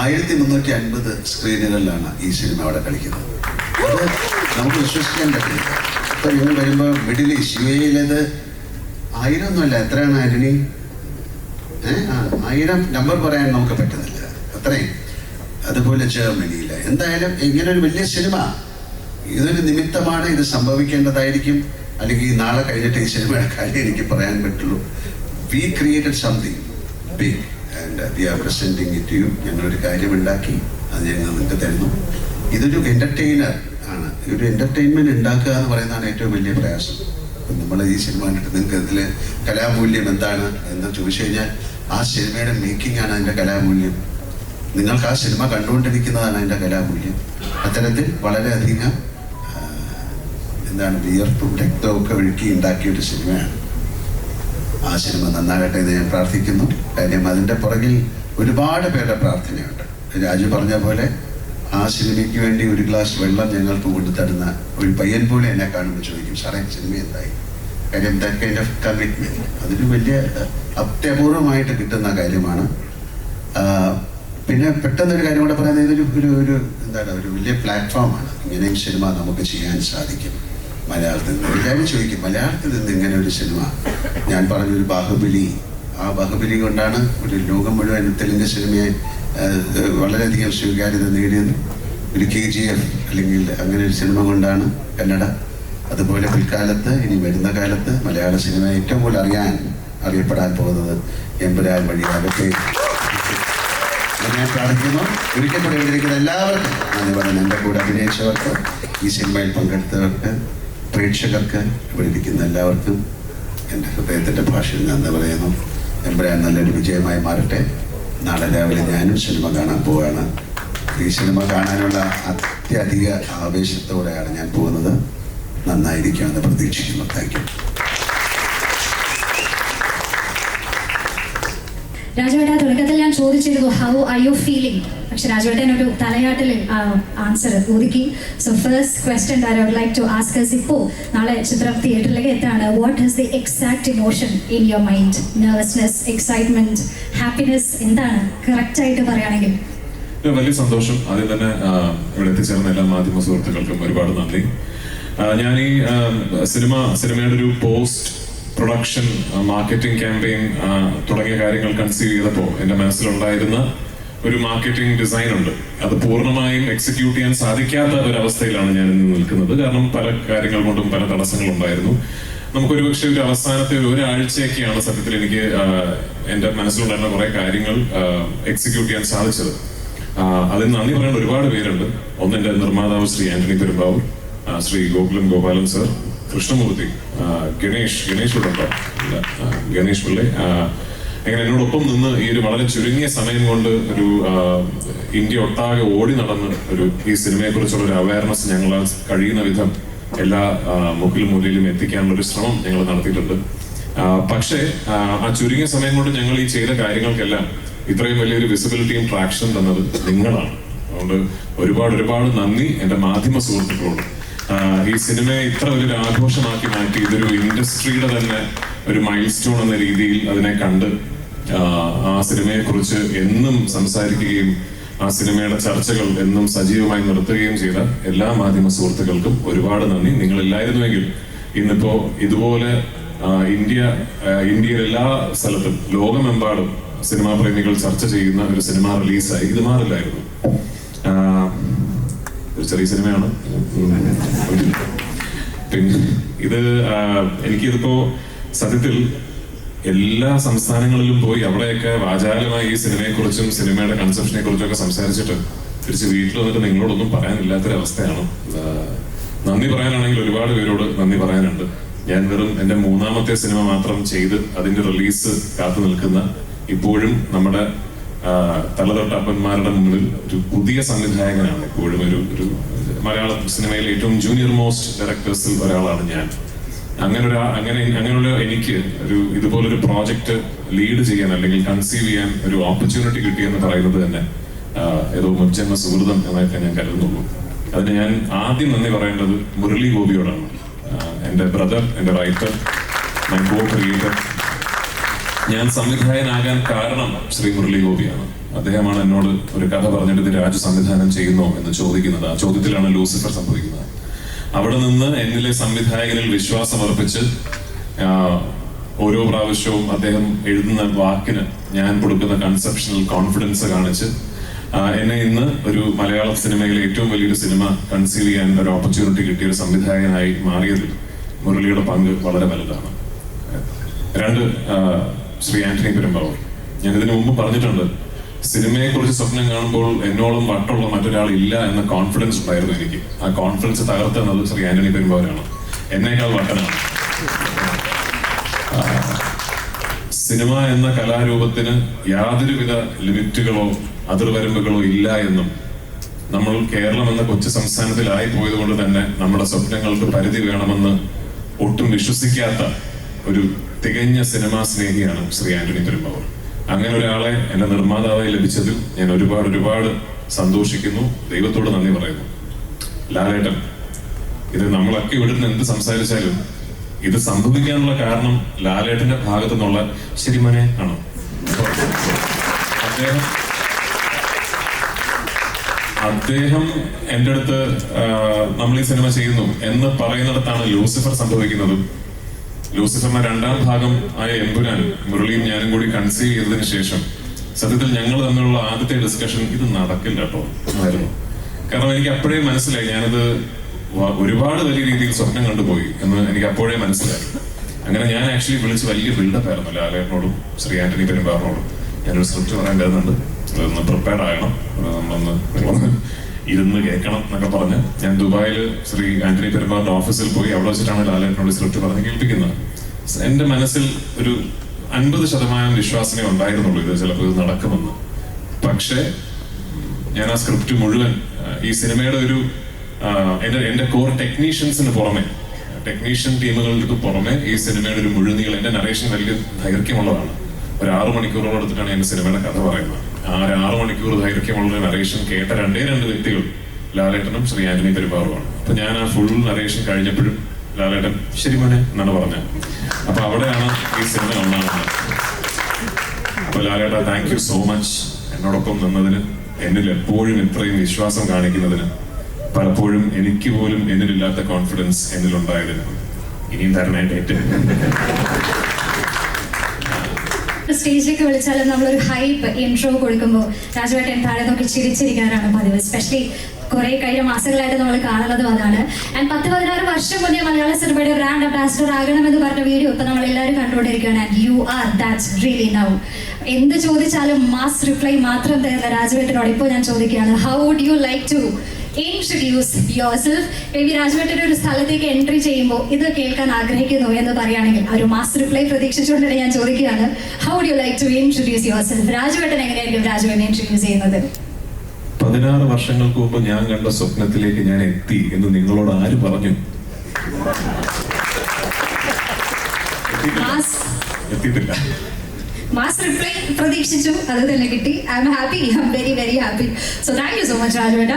1350 സ്ക്രീനുകളിലാണ് ഈ സിനിമ അവിടെ കളിക്കുന്നത്. അത് നമുക്ക് വിശ്വസിക്കാൻ പറ്റില്ല. ഇപ്പം ഞങ്ങൾ വരുമ്പോൾ മിഡിൽ ഈസ്റ്റ് UAE-ലേത് 1000 ഒന്നുമല്ല. എത്രയാണ് ആന്റണി? 1000 നമ്പർ പറയാൻ നമുക്ക് പറ്റുന്നില്ല അത്രയും. അതുപോലെ ജർമ്മനിയിൽ. എന്തായാലും ഇങ്ങനൊരു വലിയ സിനിമ ഇതൊരു നിമിത്തമാണ്. ഇത് സംഭവിക്കേണ്ടതായിരിക്കും. അല്ലെങ്കിൽ നാളെ കഴിഞ്ഞിട്ട് ഈ സിനിമയുടെ കാര്യം എനിക്ക് പറയാൻ പറ്റുള്ളൂ. We created something big and we are presenting it you. ഞങ്ങളൊരു കാര്യമുണ്ടാക്കി, അത് ഞങ്ങൾ നിങ്ങൾക്ക് തരുന്നു. ഇതൊരു എൻ്റർടൈനർ ആണ്. ഒരു എൻ്റർടൈൻമെൻറ്റ് ഉണ്ടാക്കുക എന്ന് പറയുന്നതാണ് ഏറ്റവും വലിയ പ്രയാസം. അപ്പം നമ്മൾ ഈ സിനിമ കണ്ടിട്ട് നിങ്ങൾക്ക് ഇതിൽ കലാമൂല്യം എന്താണ് എന്ന് ചോദിച്ചു കഴിഞ്ഞാൽ ആ സിനിമയുടെ മേക്കിംഗ് ആണ് അതിൻ്റെ കലാമൂല്യം. നിങ്ങൾക്ക് ആ സിനിമ കണ്ടുകൊണ്ടിരിക്കുന്നതാണ് അതിൻ്റെ കലാമൂല്യം. അത്തരത്തിൽ വളരെയധികം വിയർപ്പും രക്തമൊക്കെ ഒഴുക്കി ഉണ്ടാക്കിയൊരു സിനിമയാണ്. ആ സിനിമ നന്നാകട്ടെ എന്ന് ഞാൻ പ്രാർത്ഥിക്കുന്നു. കാര്യം അതിൻ്റെ പുറകിൽ ഒരുപാട് പേരുടെ പ്രാർത്ഥനയുണ്ട്. രാജു പറഞ്ഞ പോലെ ആ സിനിമയ്ക്ക് വേണ്ടി ഒരു ഗ്ലാസ് വെള്ളം ഞങ്ങൾക്ക് കൊണ്ടുതരുന്ന ഒരു പയ്യൻ പോലെ എന്നെ കാണുമ്പോൾ ചോദിക്കും, സാറേ സിനിമ എന്തായി? കാര്യം ദാറ്റ് കൈൻഡ് ഓഫ് കമ്മിറ്റ്മെൻറ്റ് അതൊരു വലിയ അത്യപൂർവമായിട്ട് കിട്ടുന്ന കാര്യമാണ്. പിന്നെ പെട്ടെന്നൊരു കാര്യം കൂടെ പറയുന്നത്, ഇതൊരു ഒരു വലിയ പ്ലാറ്റ്ഫോമാണ്. ഇങ്ങനെയും സിനിമ നമുക്ക് ചെയ്യാൻ സാധിക്കും മലയാളത്തിൽ നിന്ന്. എല്ലാവരും ചോദിക്കും മലയാളത്തിൽ നിന്ന് ഇങ്ങനെ ഒരു സിനിമ. ഞാൻ പറഞ്ഞൊരു ബാഹുബലി, ആ ബാഹുബലി കൊണ്ടാണ് ഒരു ലോകം മുഴുവൻ തെലുങ്ക് സിനിമയെ വളരെയധികം സ്വീകാര്യത നേടിയത്. ഒരു KGF അല്ലെങ്കിൽ അങ്ങനെ ഒരു സിനിമ കൊണ്ടാണ് കന്നഡ, അതുപോലെ പിൽക്കാലത്ത് ഇനി വരുന്ന കാലത്ത് മലയാള സിനിമ ഏറ്റവും കൂടുതൽ അറിയപ്പെടാൻ പോകുന്നത് എമ്പുരാൻ വഴിയാകട്ടെ. ഞാൻ പ്രാർത്ഥിക്കുന്നു. ഒരിക്കൽ കൂടെ വിളിക്കുന്ന എല്ലാവർക്കും നന്ദി പറയുന്നു. എൻ്റെ കൂടെ അഭിനയിച്ചവർക്ക്, ഈ സിനിമയിൽ പങ്കെടുത്തവർക്ക്, പ്രേക്ഷകർക്ക്, ഇവിടെ ഇരിക്കുന്ന എല്ലാവർക്കും എൻ്റെ ഹൃദയത്തിൻ്റെ ഭാഷയിൽ നന്ദി പറയുന്നു. എമ്പുരാൻ നല്ലൊരു വിജയമായി മാറട്ടെ. നാളെ രാവിലെ ഞാനും സിനിമ കാണാൻ പോവുകയാണ്. ഈ സിനിമ കാണാനുള്ള അത്യധിക ആവേശത്തോടെയാണ് ഞാൻ പോകുന്നത്. നന്നായിരിക്കുമെന്ന് പ്രതീക്ഷിക്കുന്നു. Thank you. രാജുവേട്ട, തുടക്കത്തിൽ ഞാൻ ചോദിച്ചിരുന്നു ഹൗ ആർ യു ഫീലിംഗ്, പക്ഷെ രാജുവേട്ടൻ ഒരു തലയാട്ടിൽ ആൻസർ ഒതുക്കി. So first question I would like to ask us, ഇപ്പോൾ നാളെ ചിത്രം തിയേറ്ററിലേക്ക് എത്താണ്, what is the exact emotion in your mind? Nervousness, excitement, happiness, എന്താണ് കറക്റ്റ് ആയിട്ട് പറയുകയാണെങ്കിൽ? വലിയ സന്തോഷം. ആദ്യം തന്നെ ഇവിടെ എത്തിച്ചേർന്ന എല്ലാ മാധ്യമ സുഹൃത്തുക്കൾക്കും ഒരുപാട് നന്ദി. ഞാൻ ഈ സിനിമയുടെ ഒരു പോസ്റ്റ് പ്രൊഡക്ഷൻ, മാർക്കറ്റിംഗ് ക്യാമ്പയിൻ തുടങ്ങിയ കാര്യങ്ങൾ കൺസീവ് ചെയ്തപ്പോൾ എൻ്റെ മനസ്സിലുണ്ടായിരുന്ന ഒരു മാർക്കറ്റിംഗ് ഡിസൈൻ ഉണ്ട്. അത് പൂർണ്ണമായും എക്സിക്യൂട്ട് ചെയ്യാൻ സാധിക്കാത്ത ഒരവസ്ഥയിലാണ് ഞാൻ ഇന്ന് നിൽക്കുന്നത്. കാരണം പല കാര്യങ്ങൾ കൊണ്ടും പല തടസ്സങ്ങളുണ്ടായിരുന്നു. നമുക്കൊരു പക്ഷേ ഒരു അവസാനത്തെ ഒരാഴ്ചയൊക്കെയാണ് സത്യത്തിൽ എനിക്ക് എൻ്റെ മനസ്സിലുണ്ടായിരുന്ന കുറേ കാര്യങ്ങൾ എക്സിക്യൂട്ട് ചെയ്യാൻ സാധിച്ചത്. അതിന് നന്ദി പറയേണ്ട ഒരുപാട് പേരുണ്ട്. ഒന്ന് എൻ്റെ നിർമ്മാതാവ് ശ്രീ ആന്റണി പെരുമ്പാവൂർ, ശ്രീ ഗോകുലം ഗോപാലൻ സർ, കൃഷ്ണമൂർത്തി, ഗണേഷ് ഉണ്ടോ, ഗണേഷ് പിള്ളെ, അങ്ങനെ എന്നോടൊപ്പം നിന്ന് ഈ ഒരു വളരെ ചുരുങ്ങിയ സമയം കൊണ്ട് ഒരു ഇന്ത്യ ഒട്ടാകെ ഓടി നടന്ന് ഈ സിനിമയെ കുറിച്ചുള്ള ഒരു അവയർനെസ് ഞങ്ങൾ കഴിയുന്ന വിധം എല്ലാ മുക്കിലും മൂലയിലും എത്തിക്കാനുള്ള ഒരു ശ്രമം ഞങ്ങൾ നടത്തിയിട്ടുണ്ട്. പക്ഷേ ആ ചുരുങ്ങിയ സമയം കൊണ്ട് ഞങ്ങൾ ഈ ചെയ്ത കാര്യങ്ങൾക്കെല്ലാം ഇത്രയും വലിയൊരു വിസിബിലിറ്റിയും ട്രാക്ഷനും തന്നത് നിങ്ങളാണ്. അതുകൊണ്ട് ഒരുപാട് നന്ദി എൻ്റെ മാധ്യമ സുഹൃത്തുക്കളോട്. ഈ സിനിമയെ ഇത്ര വലിയൊരു ആഘോഷമാക്കി മാറ്റി ഇതൊരു ഇൻഡസ്ട്രിയുടെ തന്നെ ഒരു മൈൽ സ്റ്റോൺ എന്ന രീതിയിൽ അതിനെ കണ്ട് ആ സിനിമയെ കുറിച്ച് എന്നും സംസാരിക്കുകയും ആ സിനിമയുടെ ചർച്ചകൾ എന്നും സജീവമായി നിർത്തുകയും ചെയ്ത എല്ലാ മാധ്യമ സുഹൃത്തുക്കൾക്കും ഒരുപാട് നന്ദി. നിങ്ങളില്ലായിരുന്നുവെങ്കിൽ ഇന്നിപ്പോ ഇതുപോലെ ഇന്ത്യയിലെ എല്ലാ സ്ഥലത്തും ലോകമെമ്പാടും സിനിമാ പ്രേമികൾ ചർച്ച ചെയ്യുന്ന ഒരു സിനിമ റിലീസായി ഇത് മാറില്ലായിരുന്നു. ഒരു ചെറിയ സിനിമയാണ്. പിന്നെ എനിക്കിതിപ്പോ സത്യത്തിൽ എല്ലാ സംസ്ഥാനങ്ങളിലും പോയി അവിടെയൊക്കെ വാചാലമായി ഈ സിനിമയെ കുറിച്ചും സിനിമയുടെ കൺസെപ്ഷനെ കുറിച്ചും ഒക്കെ സംസാരിച്ചിട്ട് തിരിച്ച് വീട്ടിൽ വന്നിട്ട് നിങ്ങളോടൊന്നും പറയാനില്ലാത്തൊരവസ്ഥയാണ്. നന്ദി പറയാനാണെങ്കിൽ ഒരുപാട് പേരോട് നന്ദി പറയാനുണ്ട്. ഞാൻ വെറും എൻ്റെ 3ാമത്തെ സിനിമ മാത്രം ചെയ്ത് അതിന്റെ റിലീസ് കാത്തു നിൽക്കുന്ന, ഇപ്പോഴും നമ്മുടെ തലതൊട്ടപ്പന്മാരുടെ മുന്നിൽ ഒരു പുതിയ സംവിധായകനാണ്. ഇപ്പോഴും ഒരു മലയാള സിനിമയിലെ ഏറ്റവും ജൂനിയർ മോസ്റ്റ് ഡയറക്ടേഴ്സിൽ ഒരാളാണ് ഞാൻ. അങ്ങനെയുള്ള എനിക്ക് ഇതുപോലൊരു പ്രോജക്റ്റ് ലീഡ് ചെയ്യാൻ അല്ലെങ്കിൽ കൺസീവ് ചെയ്യാൻ ഒരു ഓപ്പർച്യൂണിറ്റി കിട്ടിയെന്ന് പറയുന്നത് തന്നെ ഏതോ മുജ്ജന്മ സുഹൃതം എന്നൊക്കെ ഞാൻ കരുതുന്നുള്ളൂ. അതിന് ഞാൻ ആദ്യം നന്ദി പറയേണ്ടത് മുരളി ഗോപിയോടാണ്. എൻ്റെ ബ്രദർ, എൻ്റെ റൈറ്റർ, മൈ കോ ക്രിയേറ്റർ. ഞാൻ സംവിധായകനാകാൻ കാരണം ശ്രീ മുരളി ഗോപിയാണ്. അദ്ദേഹമാണ് എന്നോട് ഒരു കഥ പറഞ്ഞിട്ട് ഇത് രാജു സംവിധാനം ചെയ്യുന്നോ എന്ന് ചോദിക്കുന്നത്. ആ ചോദ്യത്തിലാണ് ലൂസിഫർ സംഭവിക്കുന്നത്. അവിടെ നിന്ന് എന്നിലെ സംവിധായകനിൽ വിശ്വാസം അർപ്പിച്ച് ഓരോ പ്രാവശ്യവും അദ്ദേഹം എഴുതുന്ന വാക്കിന് ഞാൻ കൊടുക്കുന്ന കൺസെപ്ഷണൽ കോൺഫിഡൻസ് കാണിച്ച് എന്നെ ഇന്ന് ഒരു മലയാള സിനിമയിലെ ഏറ്റവും വലിയൊരു സിനിമ കൺസീവ് ചെയ്യാൻ ഒരു ഓപ്പർച്യൂണിറ്റി കിട്ടിയ ഒരു സംവിധായകനായി മാറിയതിൽ മുരളിയുടെ പങ്ക് വളരെ വലുതാണ്. 2, ശ്രീ ആന്റണി പെരുമ്പാവൂർ. ഞാൻ ഇതിനു മുമ്പ് പറഞ്ഞിട്ടുണ്ട്, സിനിമയെ കുറിച്ച് സ്വപ്നം കാണുമ്പോൾ എന്നോളം വട്ടുള്ള മറ്റൊരാൾ ഇല്ല എന്ന കോൺഫിഡൻസ് ഉണ്ടായിരുന്നു എനിക്ക്. ആ കോൺഫിഡൻസ് തകർത്തുന്നത് ശ്രീ ആന്റണി പെരുമ്പാവൂരാണ്. എന്നേക്കാൾ വട്ടനാണ്. സിനിമ എന്ന കലാരൂപത്തിന് യാതൊരുവിധ ലിമിറ്റുകളോ അതിർവരമ്പുകളോ ഇല്ല എന്നും നമ്മൾ കേരളം എന്ന കൊച്ചു സംസ്ഥാനത്തിലായി പോയത് കൊണ്ട് തന്നെ നമ്മുടെ സ്വപ്നങ്ങൾക്ക് പരിധി വേണമെന്ന് ഒട്ടും വിശ്വസിക്കാത്ത ഒരു തികഞ്ഞ സിനിമാ സ്നേഹിയാണ് ശ്രീ ആന്റണി പെരുമ്പാവൂർ. അങ്ങനെ ഒരാളെ എന്റെ നിർമ്മാതാവായി ലഭിച്ചതിൽ ഞാൻ ഒരുപാട് സന്തോഷിക്കുന്നു. ദൈവത്തോട് നന്ദി പറയുന്നു. ലാലേട്ടൻ, ഇത് നമ്മളൊക്കെ ഇവിടുന്ന് എന്ത് സംസാരിച്ചാലും ഇത് സംഭവിക്കാനുള്ള കാരണം ലാലേട്ടന്റെ ഭാഗത്തു നിന്നുള്ള ശരിമനെ ആണോ? അദ്ദേഹം എൻ്റെ അടുത്ത് നമ്മൾ ഈ സിനിമ ചെയ്യുന്നു എന്ന് പറയുന്നിടത്താണ് ലൂസിഫർ സംഭവിക്കുന്നതും. ലൂസിഫറിന്റെ 2ാം ഭാഗം ആയ എമ്പുരാൻ മുരളിയും ഞാനും കൂടി കൺസീവ് ചെയ്തതിനു ശേഷം സത്യത്തിൽ ഞങ്ങൾ തമ്മിലുള്ള ആദ്യത്തെ ഡിസ്കഷൻ ഇത് നടക്കില്ല കേട്ടോ ആയിരുന്നു. കാരണം എനിക്ക് അപ്പോഴേ മനസ്സിലായി ഞാനത് ഒരുപാട് വലിയ രീതിയിൽ സ്വപ്നം കണ്ടുപോയി എന്ന് എനിക്ക് അപ്പോഴേ മനസ്സിലായി. അങ്ങനെ ഞാൻ ആക്ച്വലി വിളിച്ച് വലിയ ബിൽഡപ്പ് ആയിരുന്നു ലാലേട്ടനോടും ശ്രീ ആന്റണി പെരുമ്പാറിനോടും. ഞാനൊരു സ്ക്രിപ്റ്റ് പറയാൻ വരുന്നുണ്ട്, അതൊന്ന് പ്രിപ്പയർ ആകണം, നമ്മളൊന്ന് ഇരുന്ന് കേൾക്കണം എന്നൊക്കെ പറഞ്ഞ് ഞാൻ ദുബായിൽ ശ്രീ ആന്റണി പെരുമ്പാറിന്റെ ഓഫീസിൽ പോയി. അവിടെ വെച്ചിട്ടാണ് ലാലേട്ടനോട് സ്ക്രിപ്റ്റ് പറഞ്ഞ് കേൾപ്പിക്കുന്നത്. എന്റെ മനസ്സിൽ ഒരു 50% വിശ്വാസമേ ഉണ്ടായിരുന്നുള്ളൂ ഇത് ചിലപ്പോൾ ഇത് നടക്കുമെന്ന്. പക്ഷേ ഞാൻ ആ സ്ക്രിപ്റ്റ് മുഴുവൻ ഈ സിനിമയുടെ ഒരു എന്റെ കോർ ടെക്നീഷ്യൻസിന് പുറമെ, ടെക്നീഷ്യൻ ടീമുകൾക്ക് പുറമെ ഈ സിനിമയുടെ ഒരു മുഴുനീളം, എന്റെ നറേഷൻ വലിയ ദൈർഘ്യമുള്ളതാണ്. ഒരു 6 മണിക്കൂറോളം എടുത്തിട്ടാണ് എന്റെ സിനിമയുടെ കഥ പറയുന്നത്. ആ ഒരു 6 മണിക്കൂർ ദൈർഘ്യമുള്ള നറേഷൻ കേട്ട രണ്ടേ വ്യക്തികൾ ലാലേട്ടനും ശ്രീ ആന്റണി പെരുമ്പാറുമാണ്. അപ്പൊ ഞാൻ ആ ഫുൾ നറേഷൻ കഴിഞ്ഞപ്പോഴും ലാലേട്ടൻ ശരി മോനെ എന്നാണ് പറഞ്ഞത്. അപ്പൊ അവിടെയാണ് ഈ സിനിമ ഒന്നാകുന്നത്. അപ്പൊ ലാലേട്ട, താങ്ക് യു സോ മച്ച് എന്നോടൊപ്പം നിന്നതിന്, എന്നിൽ എപ്പോഴും ഇത്രയും വിശ്വാസം കാണിക്കുന്നതിന്, പലപ്പോഴും എനിക്ക് പോലും എന്നിലില്ലാത്ത കോൺഫിഡൻസ് എന്നിലുണ്ടായതിന് ഇനിയും തരണേറ്റ്. സ്റ്റേജിലേക്ക് വിളിച്ചാലും നമ്മളൊരു ഹൈപ്പ് ഇൻട്രോ കൊടുക്കുമ്പോൾ രാജുവേട്ടൻ താഴെ നോക്കി ചിരിച്ചിരിക്കാനാണ് പതിവ്. എസ്പെഷ്യലി കുറെ കഴിഞ്ഞ മാസങ്ങളായിട്ട് നമ്മൾ കാണുന്നതും അതാണ്. ആൻഡ് 10-16 വർഷം മുന്നേ മലയാള സിനിമയുടെ ബ്രാൻഡ് അംബാസിഡർ ആകണമെന്ന് പറഞ്ഞ വീഡിയോ ഇപ്പൊ നമ്മൾ എല്ലാവരും കണ്ടുകൊണ്ടിരിക്കുകയാണ്. And you are that's really now. എന്ത് ചോദിച്ചാലും മാസ് റിപ്ലൈ മാത്രം തരുന്ന രാജുവേട്ടനോട് ഇപ്പോൾ ഞാൻ ചോദിക്കുകയാണ്, how would you like to introduce yourself? Maybe രാജുവേട്ടൻ്റെ ഒരു സ്ഥലത്തേക്ക് എൻട്രി ചെയ്യുമ്പോൾ ഇത് കേൾക്കാൻ ആഗ്രഹിക്കുന്നു എന്ന് പറയുകയാണെങ്കിൽ ഒരു മാസ് റിപ്ലൈ പ്രതീക്ഷിച്ചുകൊണ്ട് ഞാൻ ചോദിക്കുകയാണ്, how would you like to introduce yourself? രാജുവേട്ടൻ എങ്ങനെയായിരിക്കും രാജുവേട്ടനെ ഇൻട്രൊഡ്യൂസ് ചെയ്യുന്നത്? 16 വർഷങ്ങൾക്ക് മുമ്പ് ഞാൻ കണ്ട സ്വപ്നത്തിലേക്ക് ഞാൻ എത്തി എന്ന് നിങ്ങളോട് ആര് പറഞ്ഞു? എത്തിയിട്ടില്ല. മാസ് റിപ്ലൈ പ്രതീക്ഷിച്ചു, അത് തന്നെ കിട്ടി. I am happy, I am very very happy. So thank you so much രാജുവേട്ട.